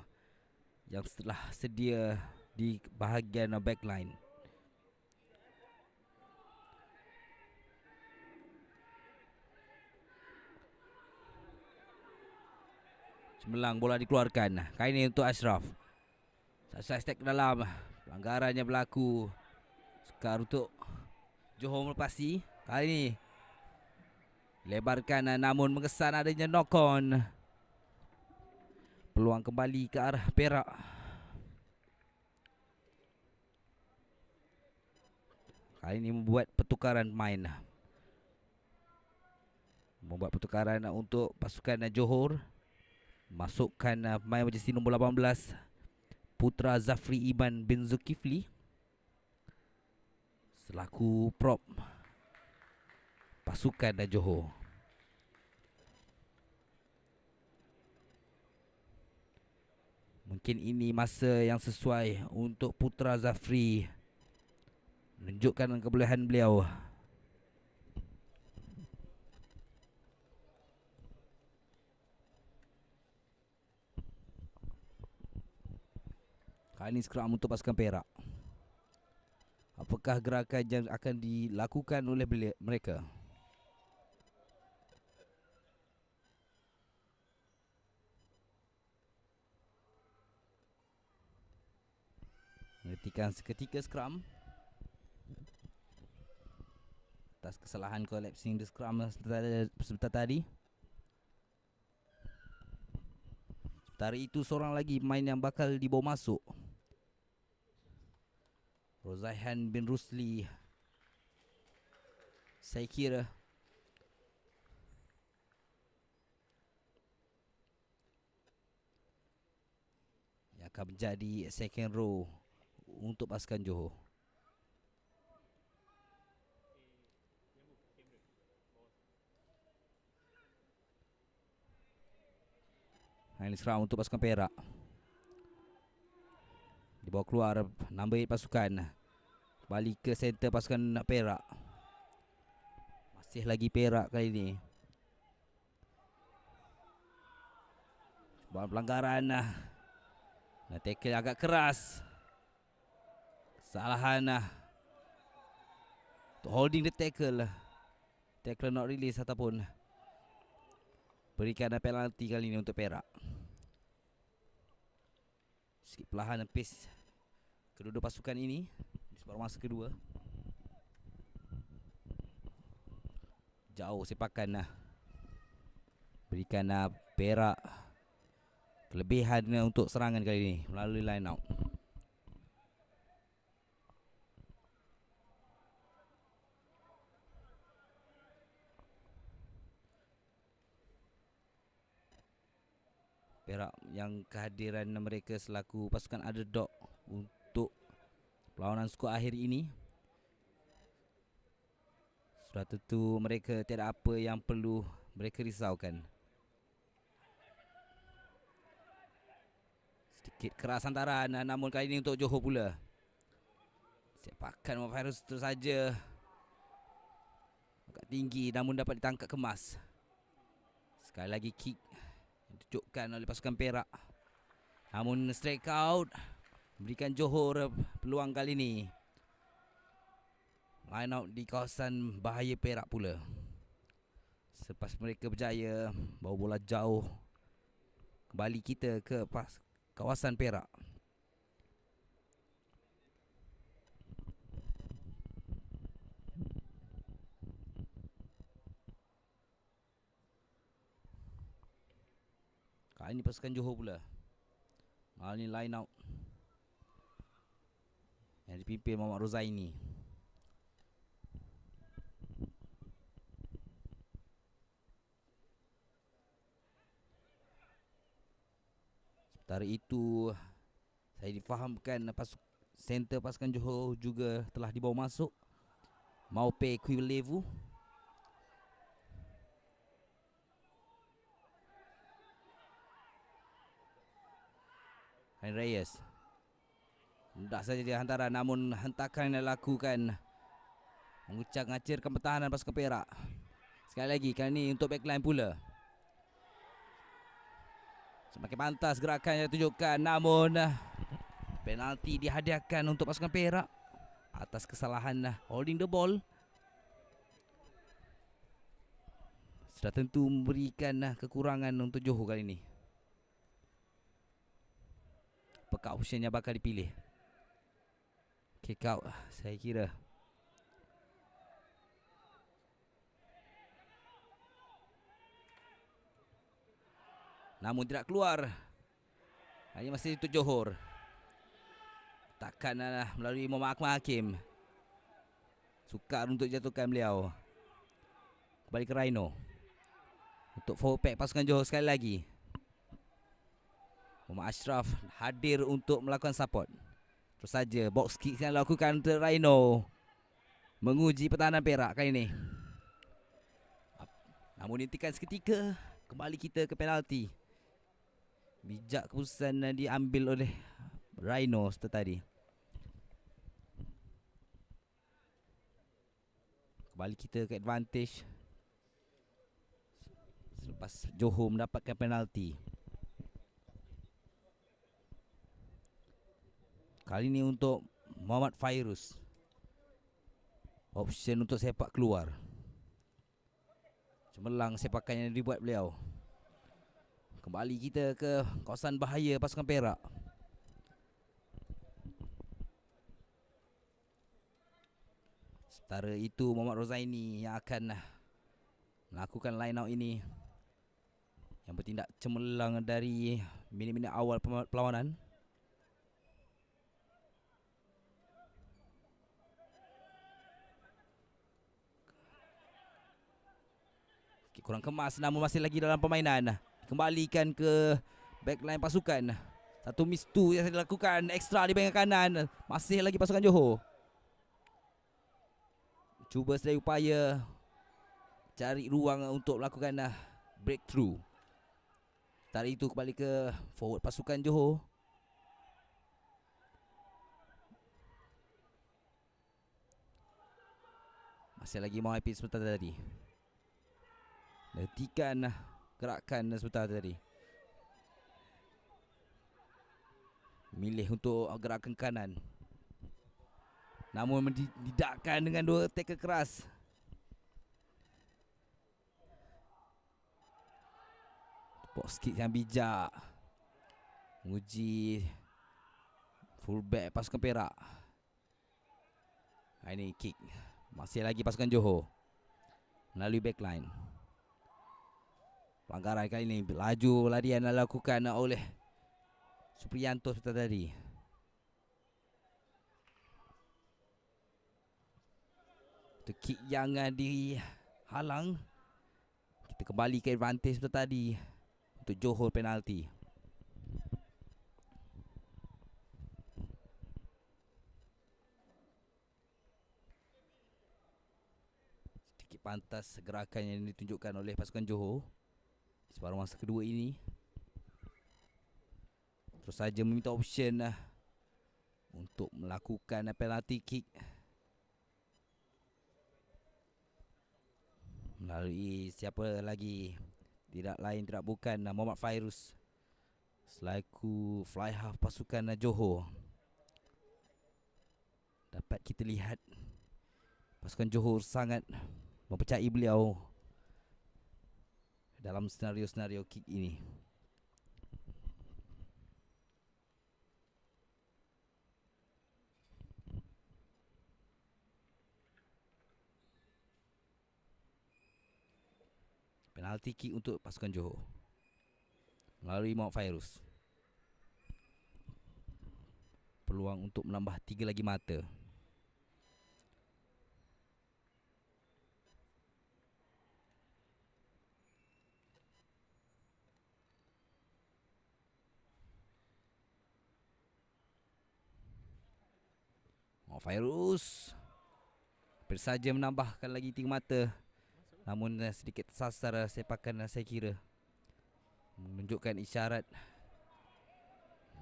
yang telah sedia di bahagian backline. Cemerlang, bola dikeluarkan. Kali ini untuk Ashraf. Side step ke dalam. Pelanggarannya berlaku. Sekarang untuk Johor melepasi. Kali ini lebarkan namun mengesan adanya knock on. Peluang kembali ke arah Perak. Kali ini membuat pertukaran main. Membuat pertukaran untuk pasukan Johor. Masukkan pemain jersey nombor 18 Putra Zafri Iban bin Zulkifli selaku prop pasukan Johor. Mungkin ini masa yang sesuai untuk Putra Zafri menunjukkan kebolehan beliau. Kali ini scrum untuk pasukan Perak. Apakah gerakan yang akan dilakukan oleh mereka? Menghentikan seketika scrum atas kesalahan collapsing the scrum sebentar tadi. Sementara itu seorang lagi pemain yang bakal dibawa masuk, Rozaihan bin Rusli. Saya kira yang akan menjadi second row untuk pasukan Johor. Ini serang untuk pasukan Perak. Dibawa keluar number 8 pasukan. Balik ke center pasukan Perak. Masih lagi Perak kali ini. Buat pelanggaran. Tackle agak keras. Kesalahan untuk holding the tackle. Tackle not release ataupun berikan penalti kali ini untuk Perak. Sikit perlahan pace kedua-dua pasukan ini di separuh masa kedua. Jauh sepakan berikan Perak kelebihan untuk serangan kali ini melalui line out. Perak yang kehadiran mereka selaku pasukan underdog untuk perlawanan skor akhir ini, sudah tentu mereka tiada apa yang perlu mereka risaukan. Sedikit keras hantaran, namun kali ini untuk Johor pula. Sepakan Virus terus saja agak tinggi namun dapat ditangkap kemas. Sekali lagi kick ditunjukkan oleh pasukan Perak, namun strike out berikan Johor peluang kali ini. Line out di kawasan bahaya Perak pula. Selepas mereka berjaya bawa bola jauh, kembali kita ke kawasan Perak. Kali ini pasukan Johor pula. Kali ini line out yang dipimpin Muhammad Rozaini. Sementara itu saya difahamkan center pasukan Johor juga telah dibawa masuk, Maupe Kuilevu. Hain Reyes mudah saja dia hantaran, namun hentakan yang dilakukan mengucak-ngacirkan pertahanan pasukan Perak. Sekali lagi kali ini untuk backline pula. Semakin pantas gerakan yang ditunjukkan, namun penalti dihadiahkan untuk pasukan Perak atas kesalahan holding the ball. Sudah tentu memberikan kekurangan untuk Johor kali ini. Apakah option yang bakal dipilih? Kick out saya kira. Namun tidak keluar. Hanya masih untuk Johor. Takkan melalui Muhammad Akmal Hakim. Sukar untuk jatuhkan beliau. Kembali ke Rhino. Untuk forward pack pasukan Johor sekali lagi. Muhammad Ashraf hadir untuk melakukan support. Terus saja box kick yang dilakukan untuk Rhino. Menguji pertahanan Perak kali ini. Namun dihentikan seketika. Kembali kita ke penalti. Bijak keputusan diambil oleh Rhino tadi. Kembali kita ke advantage. Selepas Johor mendapatkan penalti. Kali ini untuk Muhammad Fairuz. Option untuk sepak keluar. Cemerlang sepakan yang dibuat beliau. Kembali kita ke kawasan bahaya pasukan Perak. Sementara itu Muhammad Rozaini yang akan melakukan line out ini, yang bertindak cemerlang dari minit-minit awal perlawanan. Kurang kemas namun masih lagi dalam permainan. Kembalikan ke backline pasukan. Satu miss two yang dilakukan ekstra di bahagian kanan. Masih lagi pasukan Johor. Cuba sedaya upaya cari ruang untuk melakukan breakthrough. Setelah itu kembali ke forward pasukan Johor. Masih lagi mau happy sebentar tadi. Hentikan gerakan sebentar tadi. Milih untuk gerakan kanan. Namun didakkan dengan dua tackle keras. Box kick yang bijak. Menguji fullback pasukan Perak. Ini kick. Masih lagi pasukan Johor melalui backline. Pelanggaran kali ini, laju larian dilakukan oleh Supriyanto seperti tadi. Itu kick yang dihalang. Kita kembali ke advantage seperti tadi untuk Johor penalti. Sedikit pantas gerakan yang ditunjukkan oleh pasukan Johor separuh masa kedua ini. Terus saja meminta option untuk melakukan penalty kick melalui siapa lagi, tidak lain tidak bukan Muhammad Fairuz selaku fly half pasukan Johor. Dapat kita lihat pasukan Johor sangat mempercayai beliau dalam senario-senario kick ini. Penalti kick untuk pasukan Johor melalui Muhammad Fairuz. Peluang untuk menambah 3 lagi mata. Muhammad Fairuz hampir saja menambahkan lagi 3 mata. Namun sedikit tersasar sepakan saya kira. Menunjukkan isyarat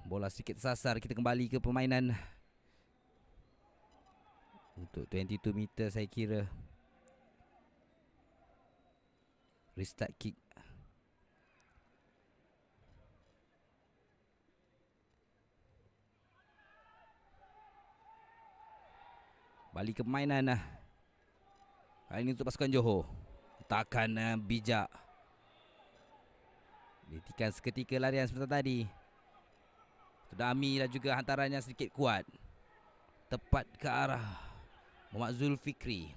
bola sedikit tersasar. Kita kembali ke permainan. Untuk 22 meter saya kira. Restart kick. Balik ke permainan. Kali ini untuk pasukan Johor. Takkan bijak. Dihentikan seketika larian seperti tadi. Tudami dan juga hantarannya sedikit kuat. Tepat ke arah Muhammad Zulfikri.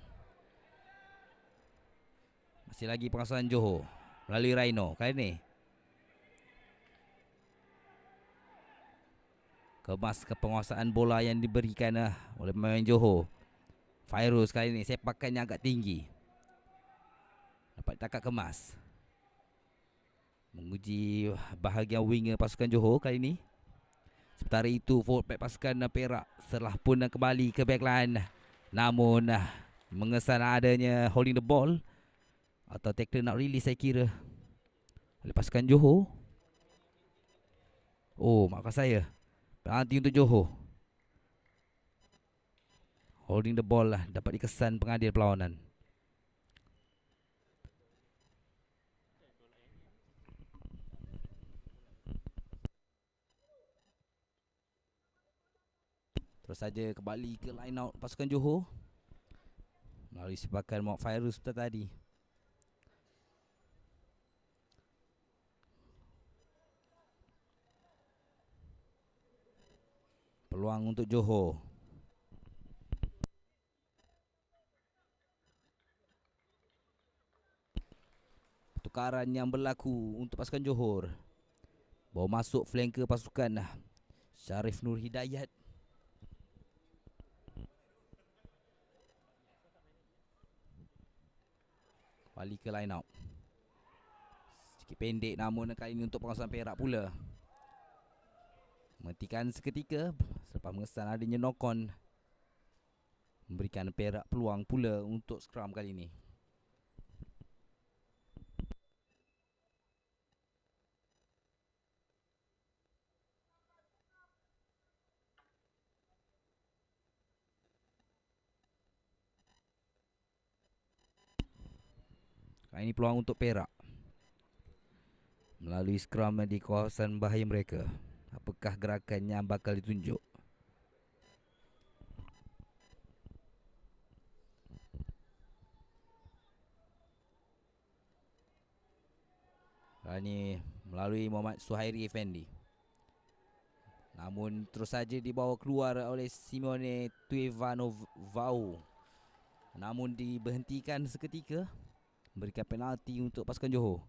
Masih lagi penguasaan Johor melalui Rhino. Kali ini kemas ke penguasaan bola yang diberikan oleh pemain Johor. Fairuz kali ini sepakannya agak tinggi. Dapat takak kemas. Menguji bahagian winger pasukan Johor kali ini. Sementara itu forward back pasukan Perak setelah pun kembali ke backline. Namun mengesan adanya holding the ball atau tackle nak release saya kira oleh pasukan Johor. Oh, maafkan saya. Penalti untuk Johor. Holding the ball lah dapat dikesan pengadil perlawanan. Terus saja kembali ke line out pasukan Johor melalui sepakan Muhammad Fairuz tadi. Peluang untuk Johor. Pertukaran yang berlaku untuk pasukan Johor. Bawa masuk flanker pasukan Syarif Nur Hidayat. Kembali ke line out. Sedikit pendek namun kali ini untuk penguasaan Perak pula. Menghentikan seketika selepas mengesan adanya knock-on. Memberikan Perak peluang pula untuk scrum kali ini. Kali ini peluang untuk Perak melalui scrum di kawasan bahaya mereka. Apakah gerakannya bakal ditunjuk? Kali ini melalui Muhammad Suhairi Effendi. Namun terus saja dibawa keluar oleh Simone Tuivanovau. Namun diberhentikan seketika. Memberikan penalti untuk pasukan Johor.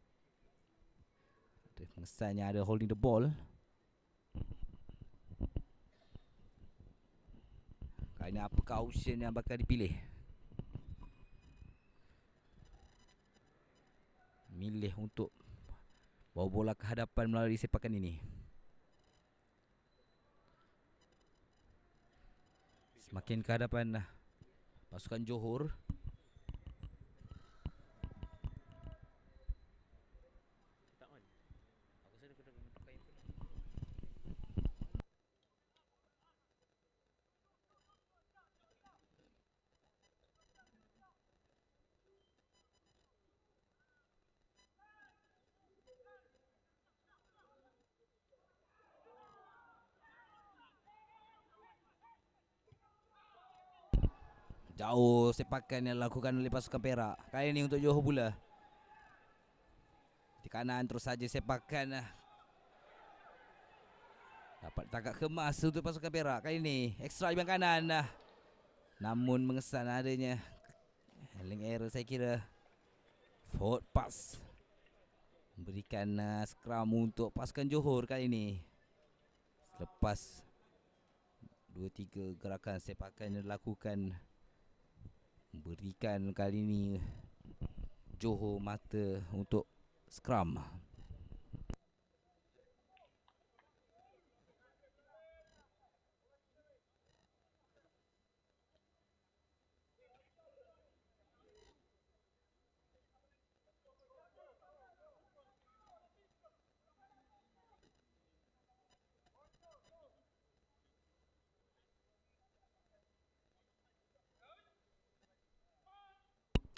Pengesannya ada holding the ball. Kali ini apakah option yang bakal dipilih? Milih untuk bawa bola ke hadapan melalui sepakan ini. Semakin ke hadapan pasukan Johor. Jauh sepakan yang dilakukan oleh pasukan Perak. Kali ini untuk Johor pula. Di kanan terus saja sepakan. Dapat tangkap kemas untuk pasukan Perak. Kali ini ekstra di bahagian kanan. Namun mengesan adanya handling error saya kira. Forward pass. Memberikan scrum untuk pasukan Johor kali ini. Selepas 2-3 gerakan sepakan yang dilakukan. Berikan kali ini Johor mata untuk scrum.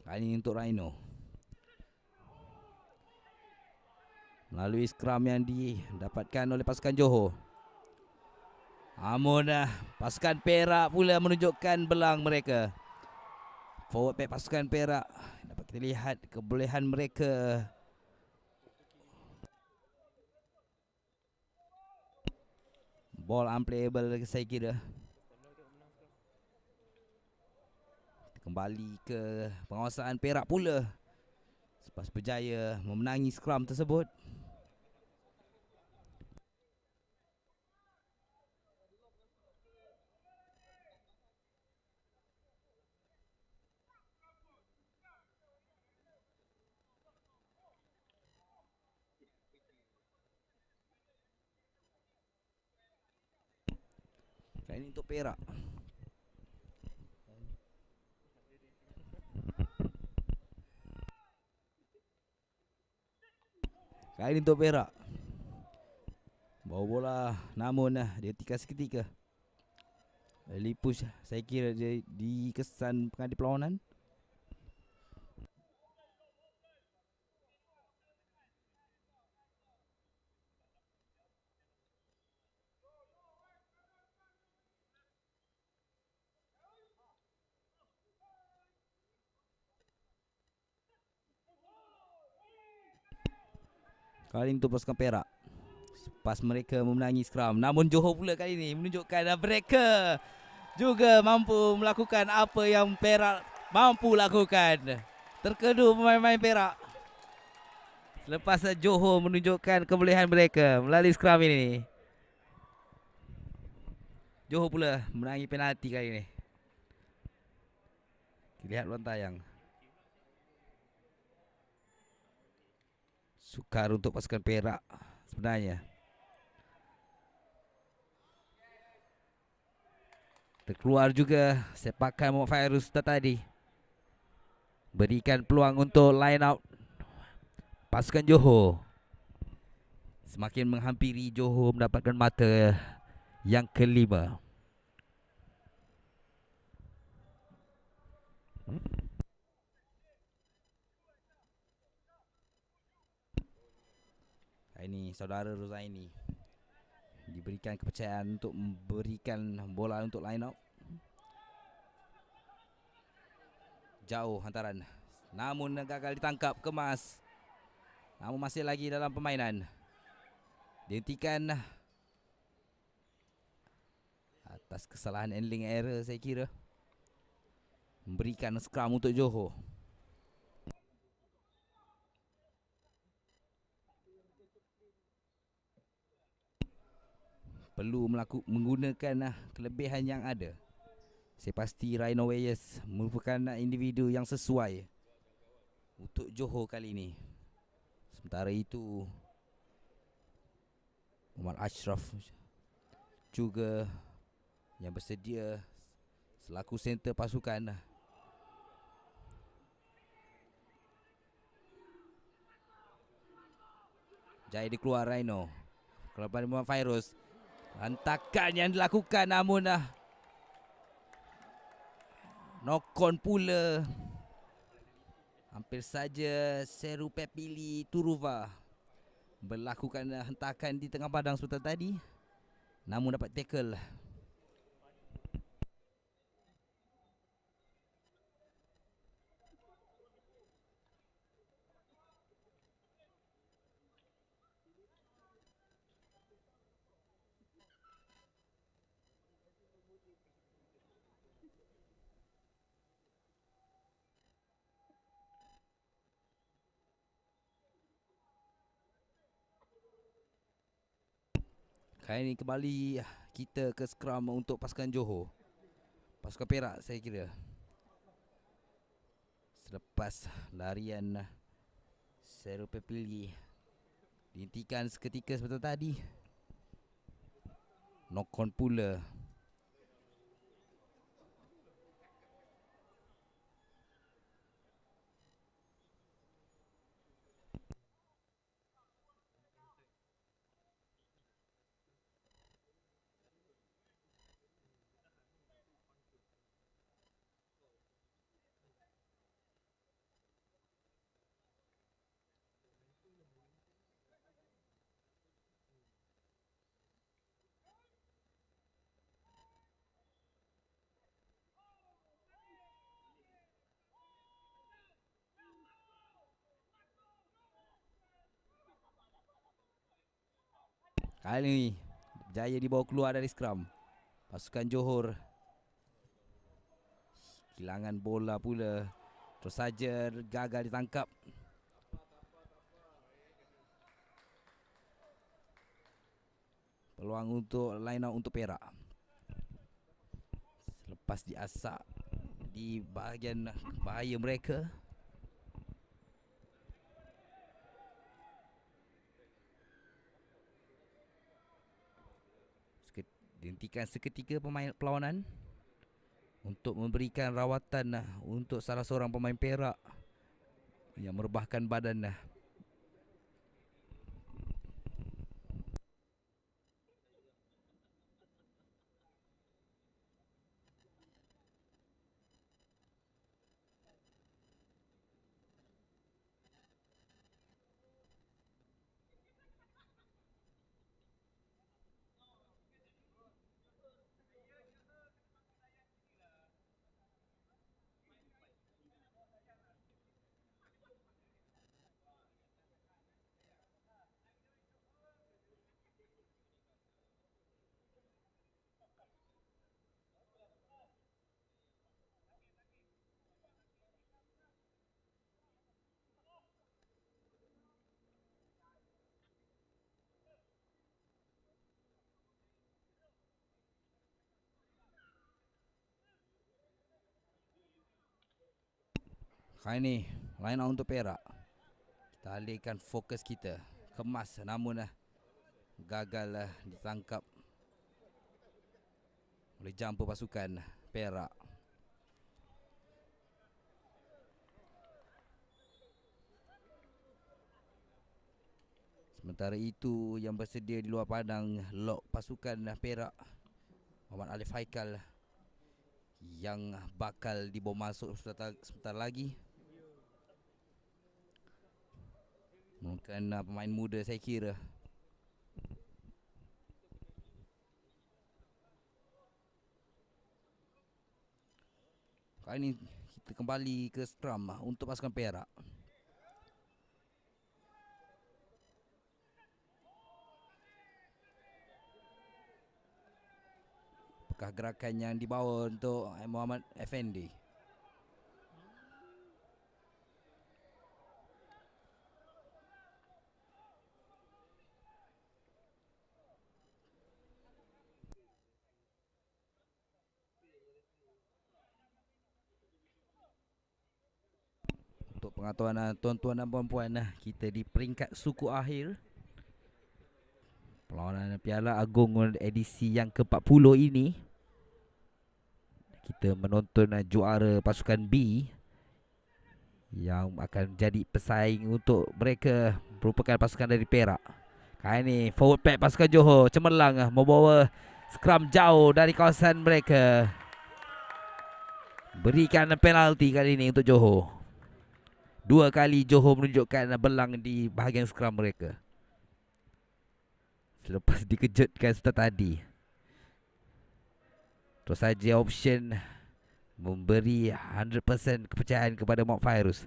Kali ini untuk Rhino. Melalui scrum yang didapatkan oleh pasukan Johor. Namun pasukan Perak pula menunjukkan belang mereka. Forward back pasukan Perak. Dapat kita lihat kebolehan mereka Ball unplayable saya kira. Kembali ke penguasaan Perak pula selepas berjaya memenangi scrum tersebut. Kali ini untuk Perak. Kali ini untuk Perak. Bawa bola namun dihentikan seketika. Early push saya kira dia dikesan pengadil perlawanan. Kali ini untuk pasukan Perak. Pas mereka memenangi scrum. Namun Johor pula kali ini menunjukkan mereka juga mampu melakukan apa yang Perak mampu lakukan. Terkedu pemain-pemain Perak selepas Johor menunjukkan kebolehan mereka melalui scrum ini. Johor pula menangi penalti kali ini. Lihat luar tayang. Sukar untuk pasukan Perak sebenarnya. Terkeluar juga sepakan Muhammad Fairuz tadi. Berikan peluang untuk line out pasukan Johor. Semakin menghampiri Johor mendapatkan mata yang kelima. Ini saudara Rozaini diberikan kepercayaan untuk memberikan bola untuk line out. Jauh hantaran, namun gagal ditangkap kemas. Namun masih lagi dalam permainan. Dihentikan atas kesalahan handling error saya kira. Memberikan scrum untuk Johor. Perlu menggunakan kelebihan yang ada. Saya pasti Rhino Weyes merupakan individu yang sesuai untuk Johor kali ini. Sementara itu Muhammad Ashraf juga yang bersedia selaku center pasukan. Jaya dikeluar Rhino. Kelebihan Muhammad Fairuz. Hantakan yang dilakukan namun knock-on pula. Hampir saja Seru Pepili Turuva melakukan hentakan di tengah padang sebentar tadi. Namun dapat tackle. Kali ini kembali kita ke scrum untuk pasukan Johor. Pasukan Perak saya kira. Selepas larian Seru Pepili dihentikan seketika sebentar tadi. Knock-on pula. Kali ini Jaya dibawa keluar dari skrum. Pasukan Johor kehilangan bola pula. Terus saja gagal ditangkap. Peluang untuk line out untuk Perak. Selepas diasak di bahagian bahaya mereka. Dihentikan seketika perlawanan untuk memberikan rawatan untuk salah seorang pemain Perak yang merebahkan badan. Kali ni line out untuk Perak. Kita alihkan fokus kita. Kemas namun gagal ditangkap oleh jumper pasukan Perak. Sementara itu yang bersedia di luar padang lock pasukan Perak, Muhammad Alif Haikal, yang bakal dibawa masuk sebentar lagi. Mungkin pemain muda saya kira. Kali ini kita kembali ke scrum untuk pasukan Perak. Apakah gerakan yang dibawa untuk Muhammad Effendi? Untuk pengetahuan tuan-tuan dan puan-puan, kita di peringkat suku akhir perlawanan Piala Agong edisi yang ke-40 ini. Kita menonton juara pasukan B yang akan jadi pesaing untuk mereka, merupakan pasukan dari Perak. Kali ini forward pack pasukan Johor cemerlang membawa scrum jauh dari kawasan mereka. Berikan penalti kali ini untuk Johor. 2 kali Johor menunjukkan belang di bahagian scrum mereka selepas dikejutkan setelah tadi. Terus saja option memberi 100% kepercayaan kepada Mok Fairuz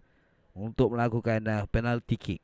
untuk melakukan penalty kick.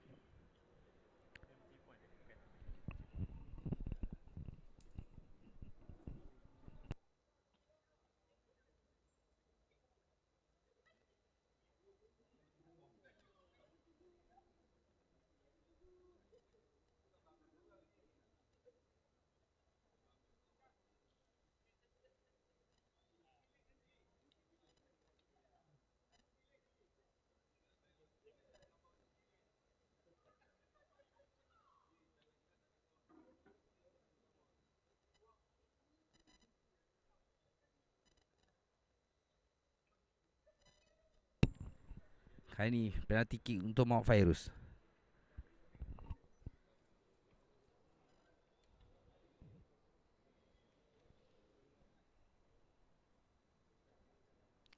Kali ini penalty kick untuk Mok Fairuz.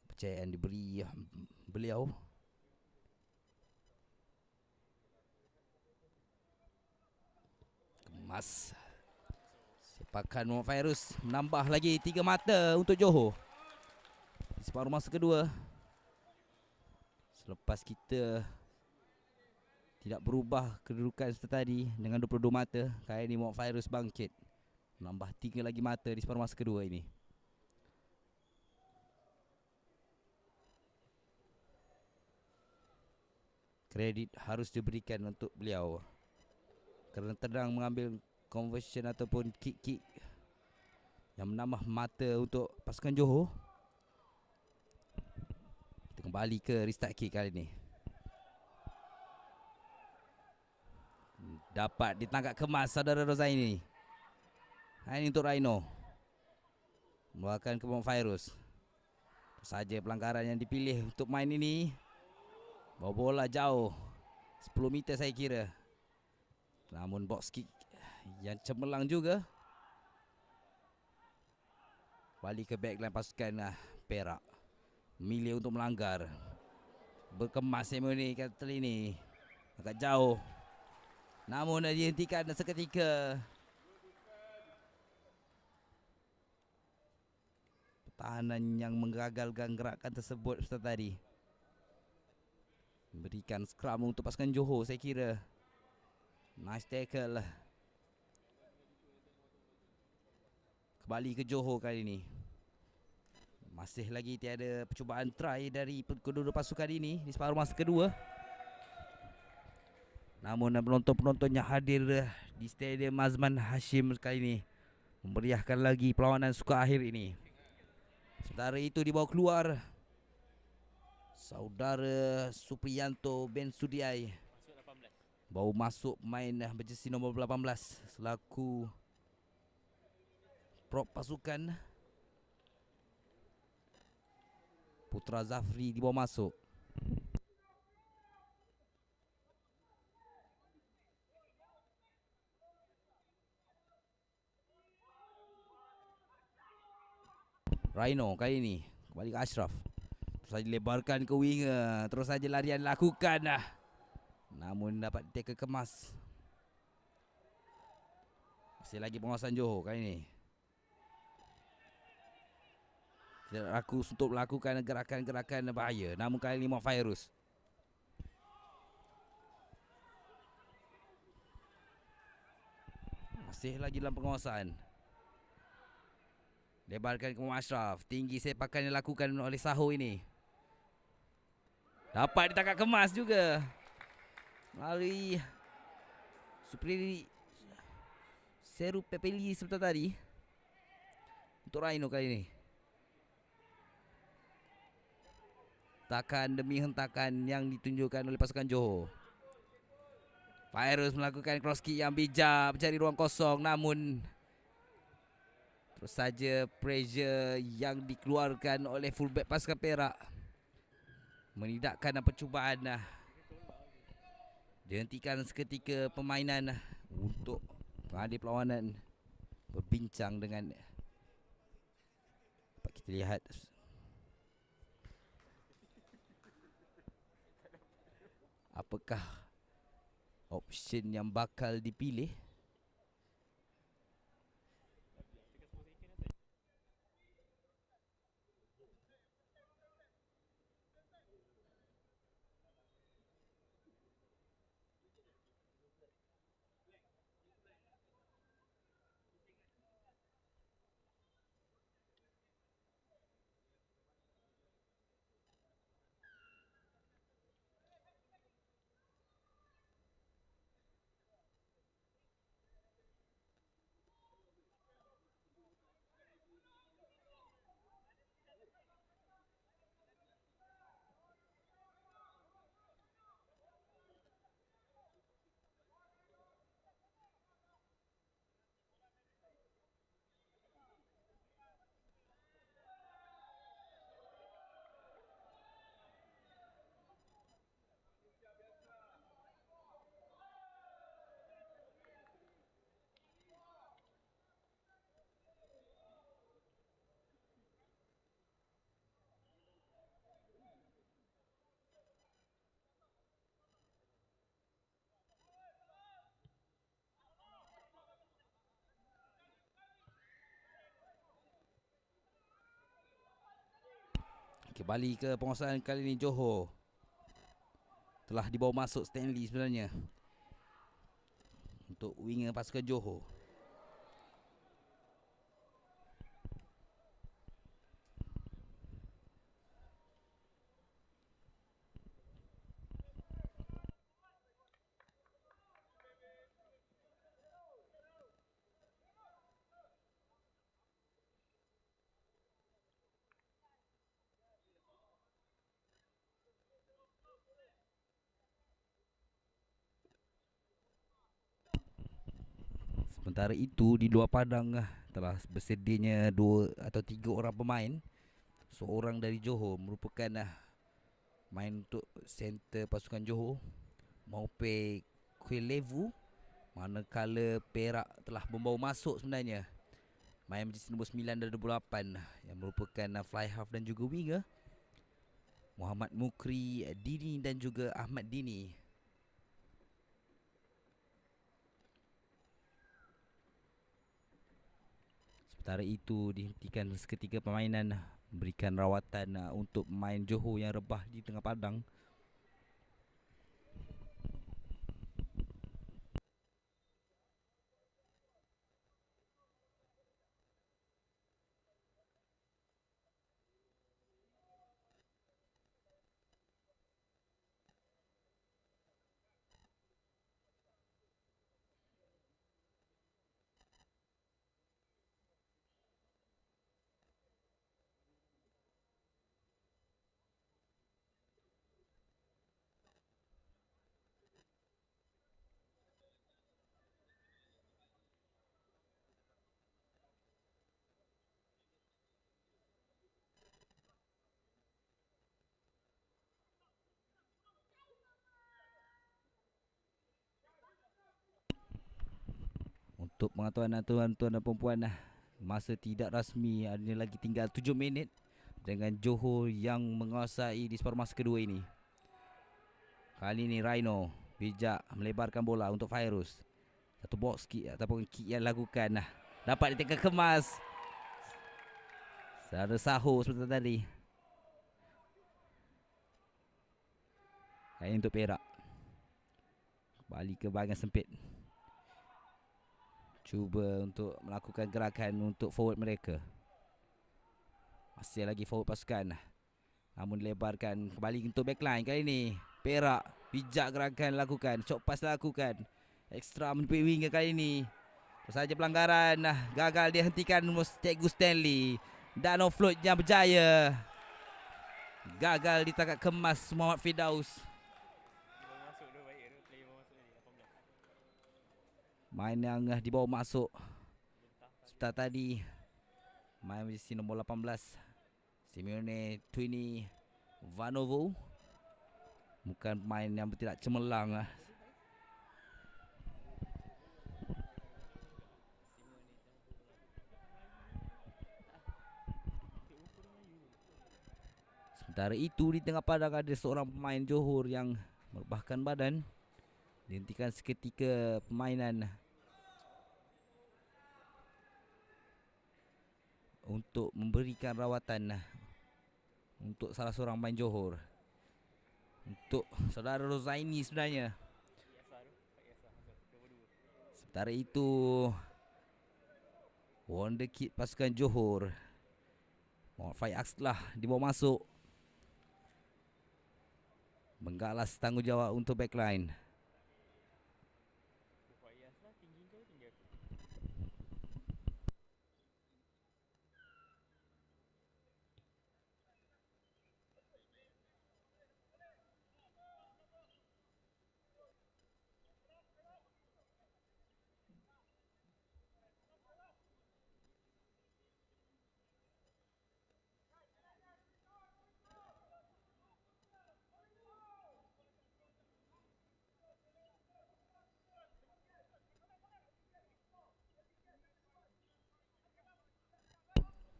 Kepercayaan diberi beliau. Kemas. Sepakan Mok Fairuz menambah lagi 3 mata untuk Johor di separuh masa kedua. Selepas kita tidak berubah kedudukan seperti tadi dengan 22 mata, kali ini Mok Fairuz bangkit Menambah 3 lagi mata di separuh masa kedua ini. Kredit harus diberikan untuk beliau kerana terang mengambil conversion ataupun kick yang menambah mata untuk pasukan Johor. Kita kembali ke restart kick kali ini. Dapat ditangkap kemas saudara Rozaini. Ini untuk Rhino. Mengeluarkan ke Virus. Saja pelanggaran yang dipilih untuk main ini. Bawa bola jauh 10 meter saya kira. Namun box kick yang cemerlang juga. Balik ke backline pasukan Perak. Milih untuk melanggar. Berkemas Semoni kali ini. Agak jauh. Namun dihentikan seketika. Pertahanan yang menggagalkan gerakan tersebut Ustaz tadi. Berikan scrum untuk pasukan Johor saya kira. Nice tackle. Kembali ke Johor kali ini. Masih lagi tiada percubaan try dari kedua-dua pasukan ini di separuh masa kedua. Namun penonton-penonton yang hadir di Stadium Azman Hashim kali ini memeriahkan lagi perlawanan suka akhir ini. Sementara itu dibawa keluar Saudara Supriyanto Ben Sudiai. Baru masuk main berjersey nombor 18 selaku prop pasukan. Putra Zafri dibawa masuk. Rhino kali ini kembali ke Ashraf. Terus saja lebarkan ke winger. Terus saja larian lakukan. Namun dapat tackle kemas. Masih lagi penguasaan Johor kali ini. Tidak rakus untuk melakukan gerakan-gerakan bahaya. Namun kali ini Virus. Masih lagi dalam penguasaan. Lebarkan ke Ashraf. Tinggi sepakan yang dilakukan oleh Saho ini. Dapat ditangkap kemas juga melalui Supri Seru Pepeli sebentar tadi. Untuk Rhino kali ini. Hentakan demi hentakan yang ditunjukkan oleh pasukan Johor. Virus melakukan cross kick yang bijak, mencari ruang kosong, namun terus saja pressure yang dikeluarkan oleh fullback pasukan Perak menidakkan percubaan. Dihentikan seketika permainan untuk pengadil perlawanan berbincang dengan. Dapat kita lihat apakah option yang bakal dipilih. Kembali ke penguasaan kali ini Johor. Telah dibawa masuk Stanley sebenarnya untuk winger pasukan Johor. Sementara itu di luar padang telah bersedianya 2 atau 3 orang pemain. Seorang dari Johor merupakan main untuk center pasukan Johor, Maupe Kuelevu, manakala Perak telah membawa masuk sebenarnya main jersey nombor 9 dan 28 yang merupakan fly half dan juga winger, Muhammad Mukri Dini dan juga Ahmad Dini. Sementara itu dihentikan seketika permainan, berikan rawatan untuk pemain Johor yang rebah di tengah padang. Untuk pengetahuan tuan-tuan dan puan-puan, masa tidak rasmi ada lagi tinggal 7 minit dengan Johor yang menguasai di separuh masa kedua ini. Kali ini Rhino bijak melebarkan bola untuk Fairuz. Satu box kick ataupun kick yang dilakukan dapat ditekan kemas. Secara sahur seperti tadi. Ini untuk Perak. Kembali ke bahagian sempit. Cuba untuk melakukan gerakan untuk forward mereka. Masih lagi forward pasukan, namun dilebarkan kembali untuk backline. Kali ini Perak bijak gerakan lakukan, short pass lakukan, ekstra menjumpai winger kali ini. Saja pelanggaran, gagal dihentikan Cikgu Stanley. Dan offloadnya berjaya. Gagal ditangkap kemas Muhammad Firdaus. Main yang dibawa masuk sebentar tadi, main jersey nombor 18 Simeone Twini Vanovo. Bukan pemain yang tidak cemerlang. Sementara itu di tengah padang ada seorang pemain Johor yang merebahkan badan. Dihentikan seketika permainan untuk memberikan rawatan untuk salah seorang pemain Johor, untuk saudara Rozaini sebenarnya. Sementara itu wonder kid pasukan Johor, Muhammad Faiz lah dibawa masuk, menggalas tanggungjawab untuk backline.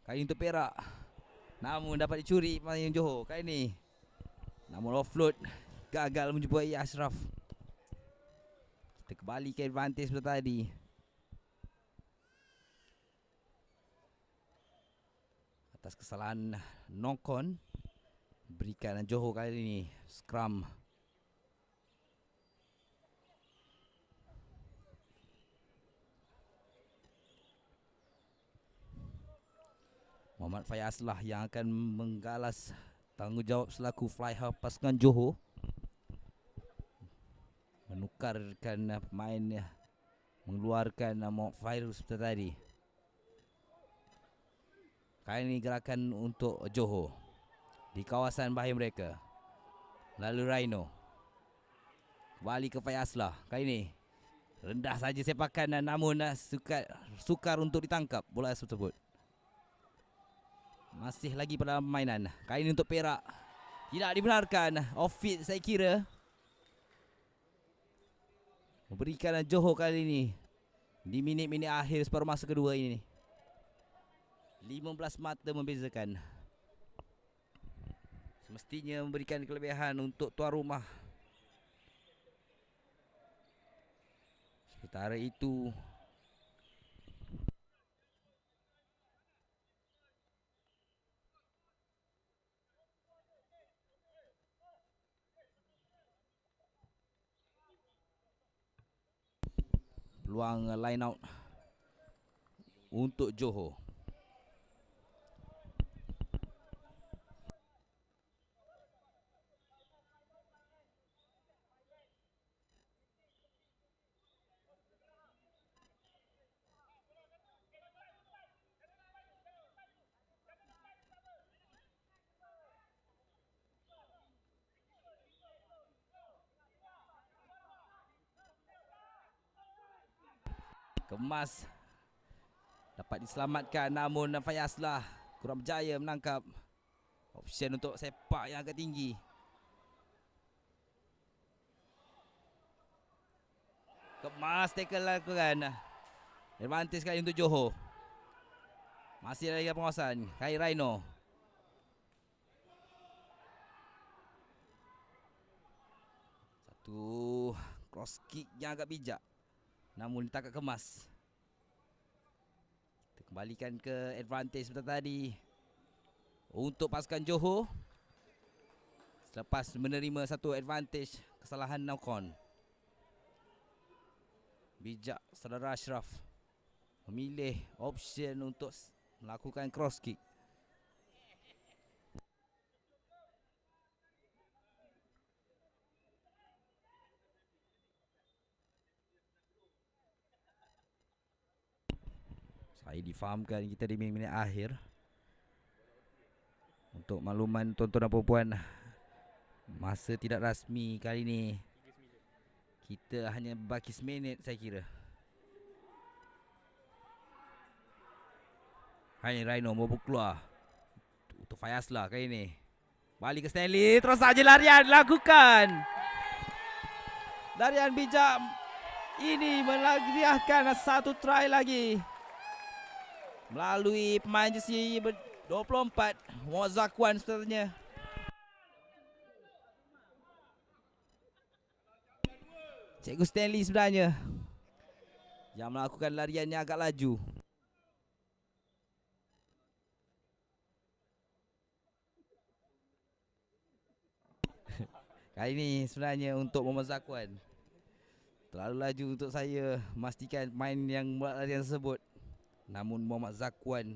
Kali untuk Perak, namun dapat dicuri pemain Johor kali ini. Namun offload gagal menjumpai Ashraf. Kita kembali ke advantage seperti tadi. Atas kesalahan Nokon, berikan Johor kali ini scrum. Muhammad Faiz lah yang akan menggalas tanggungjawab selaku fly half pasukan Johor, menukarkan pemain, mengeluarkan Muhammad Fairuz seperti tadi. Kali ini gerakan untuk Johor di kawasan bahaya mereka. Lalu Rhino kembali ke Faiz lah. Kali ini Rendah saja sepakan namun sukar untuk ditangkap bola tersebut. Masih lagi pada permainan. Kali ini untuk Perak. Tidak dibenarkan. Off-field saya kira. Memberikan Johor kali ini. Di minit-minit akhir separuh masa kedua ini. 15 mata membezakan. Semestinya memberikan kelebihan untuk tuan rumah. Sementara itu peluang line out untuk Johor. Kemas dapat diselamatkan namun Fayazlah kurang berjaya menangkap. Option untuk sepak yang agak tinggi. Kemas tackle lakukan. Advantage sekali untuk Johor. Masih lagi penguasaan Kai Rhino. Satu cross kick yang agak bijak. Namun ditangkap Kemas. Kita kembalikan ke advantage seperti tadi. Untuk pasukan Johor. Selepas menerima satu advantage kesalahan knock-on. Bijak saudara Ashraf memilih option untuk melakukan cross kick. Saya difahamkan kita di minit-minit akhir. Untuk makluman tuan-tuan dan puan-puan, masa tidak rasmi kali ini kita hanya baki seminit saya kira. Hai Rhino mau keluar untuk Fayazlah kali ini. Balik ke Stanley, terus saja larian lakukan. Larian bijak ini melagriahkan satu try lagi. Melalui pemain jersey 24 Mozakwan seterusnya. Cikgu Stanley sebenarnya yang melakukan larian yang agak laju. Kali ini sebenarnya untuk Muhammad Zakwan terlalu laju untuk saya memastikan pemain yang buat larian tersebut. Namun Muhammad Zakwan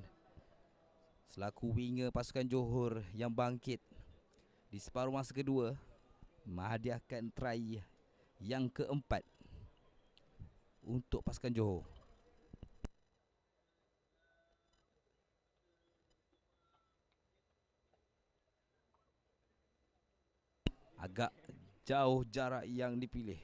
selaku winger pasukan Johor yang bangkit di separuh masa kedua menghadiahkan try yang keempat untuk pasukan Johor. Agak jauh jarak yang dipilih.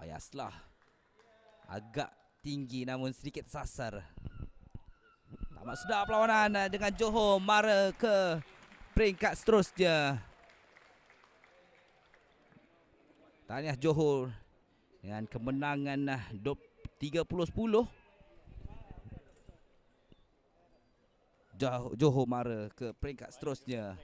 Fayazlah agak tinggi namun sedikit sasar. Tamat sudah perlawanan dengan Johor mara ke peringkat seterusnya. Tahniah Johor dengan kemenangan 30-10. Johor mara ke peringkat seterusnya.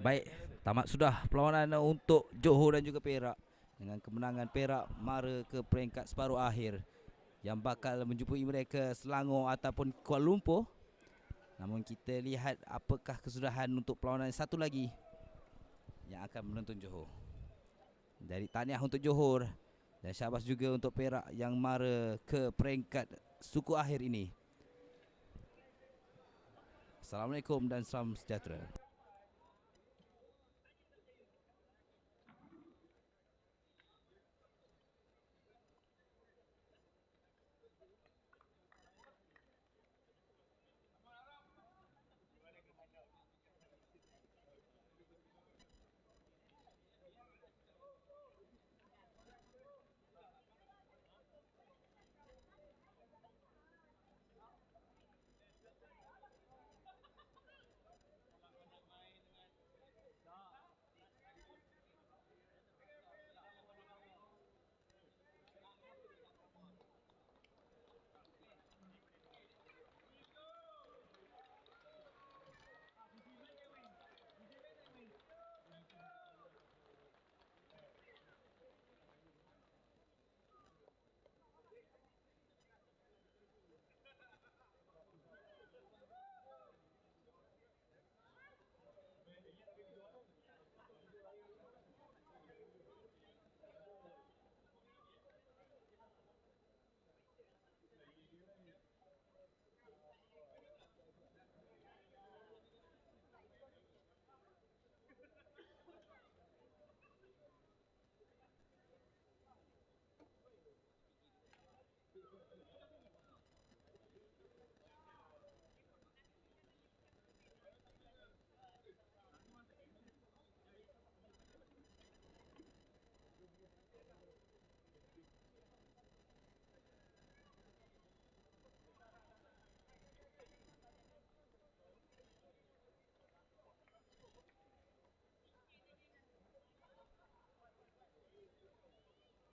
Baik, tamat sudah perlawanan untuk Johor dan juga Perak, dengan kemenangan Perak mara ke peringkat separuh akhir yang bakal menjumpai mereka Selangor ataupun Kuala Lumpur. Namun kita lihat apakah kesudahan untuk perlawanan satu lagi yang akan menonton Johor. Dari tahniah untuk Johor dan syabas juga untuk Perak yang mara ke peringkat suku akhir ini. Assalamualaikum dan salam sejahtera.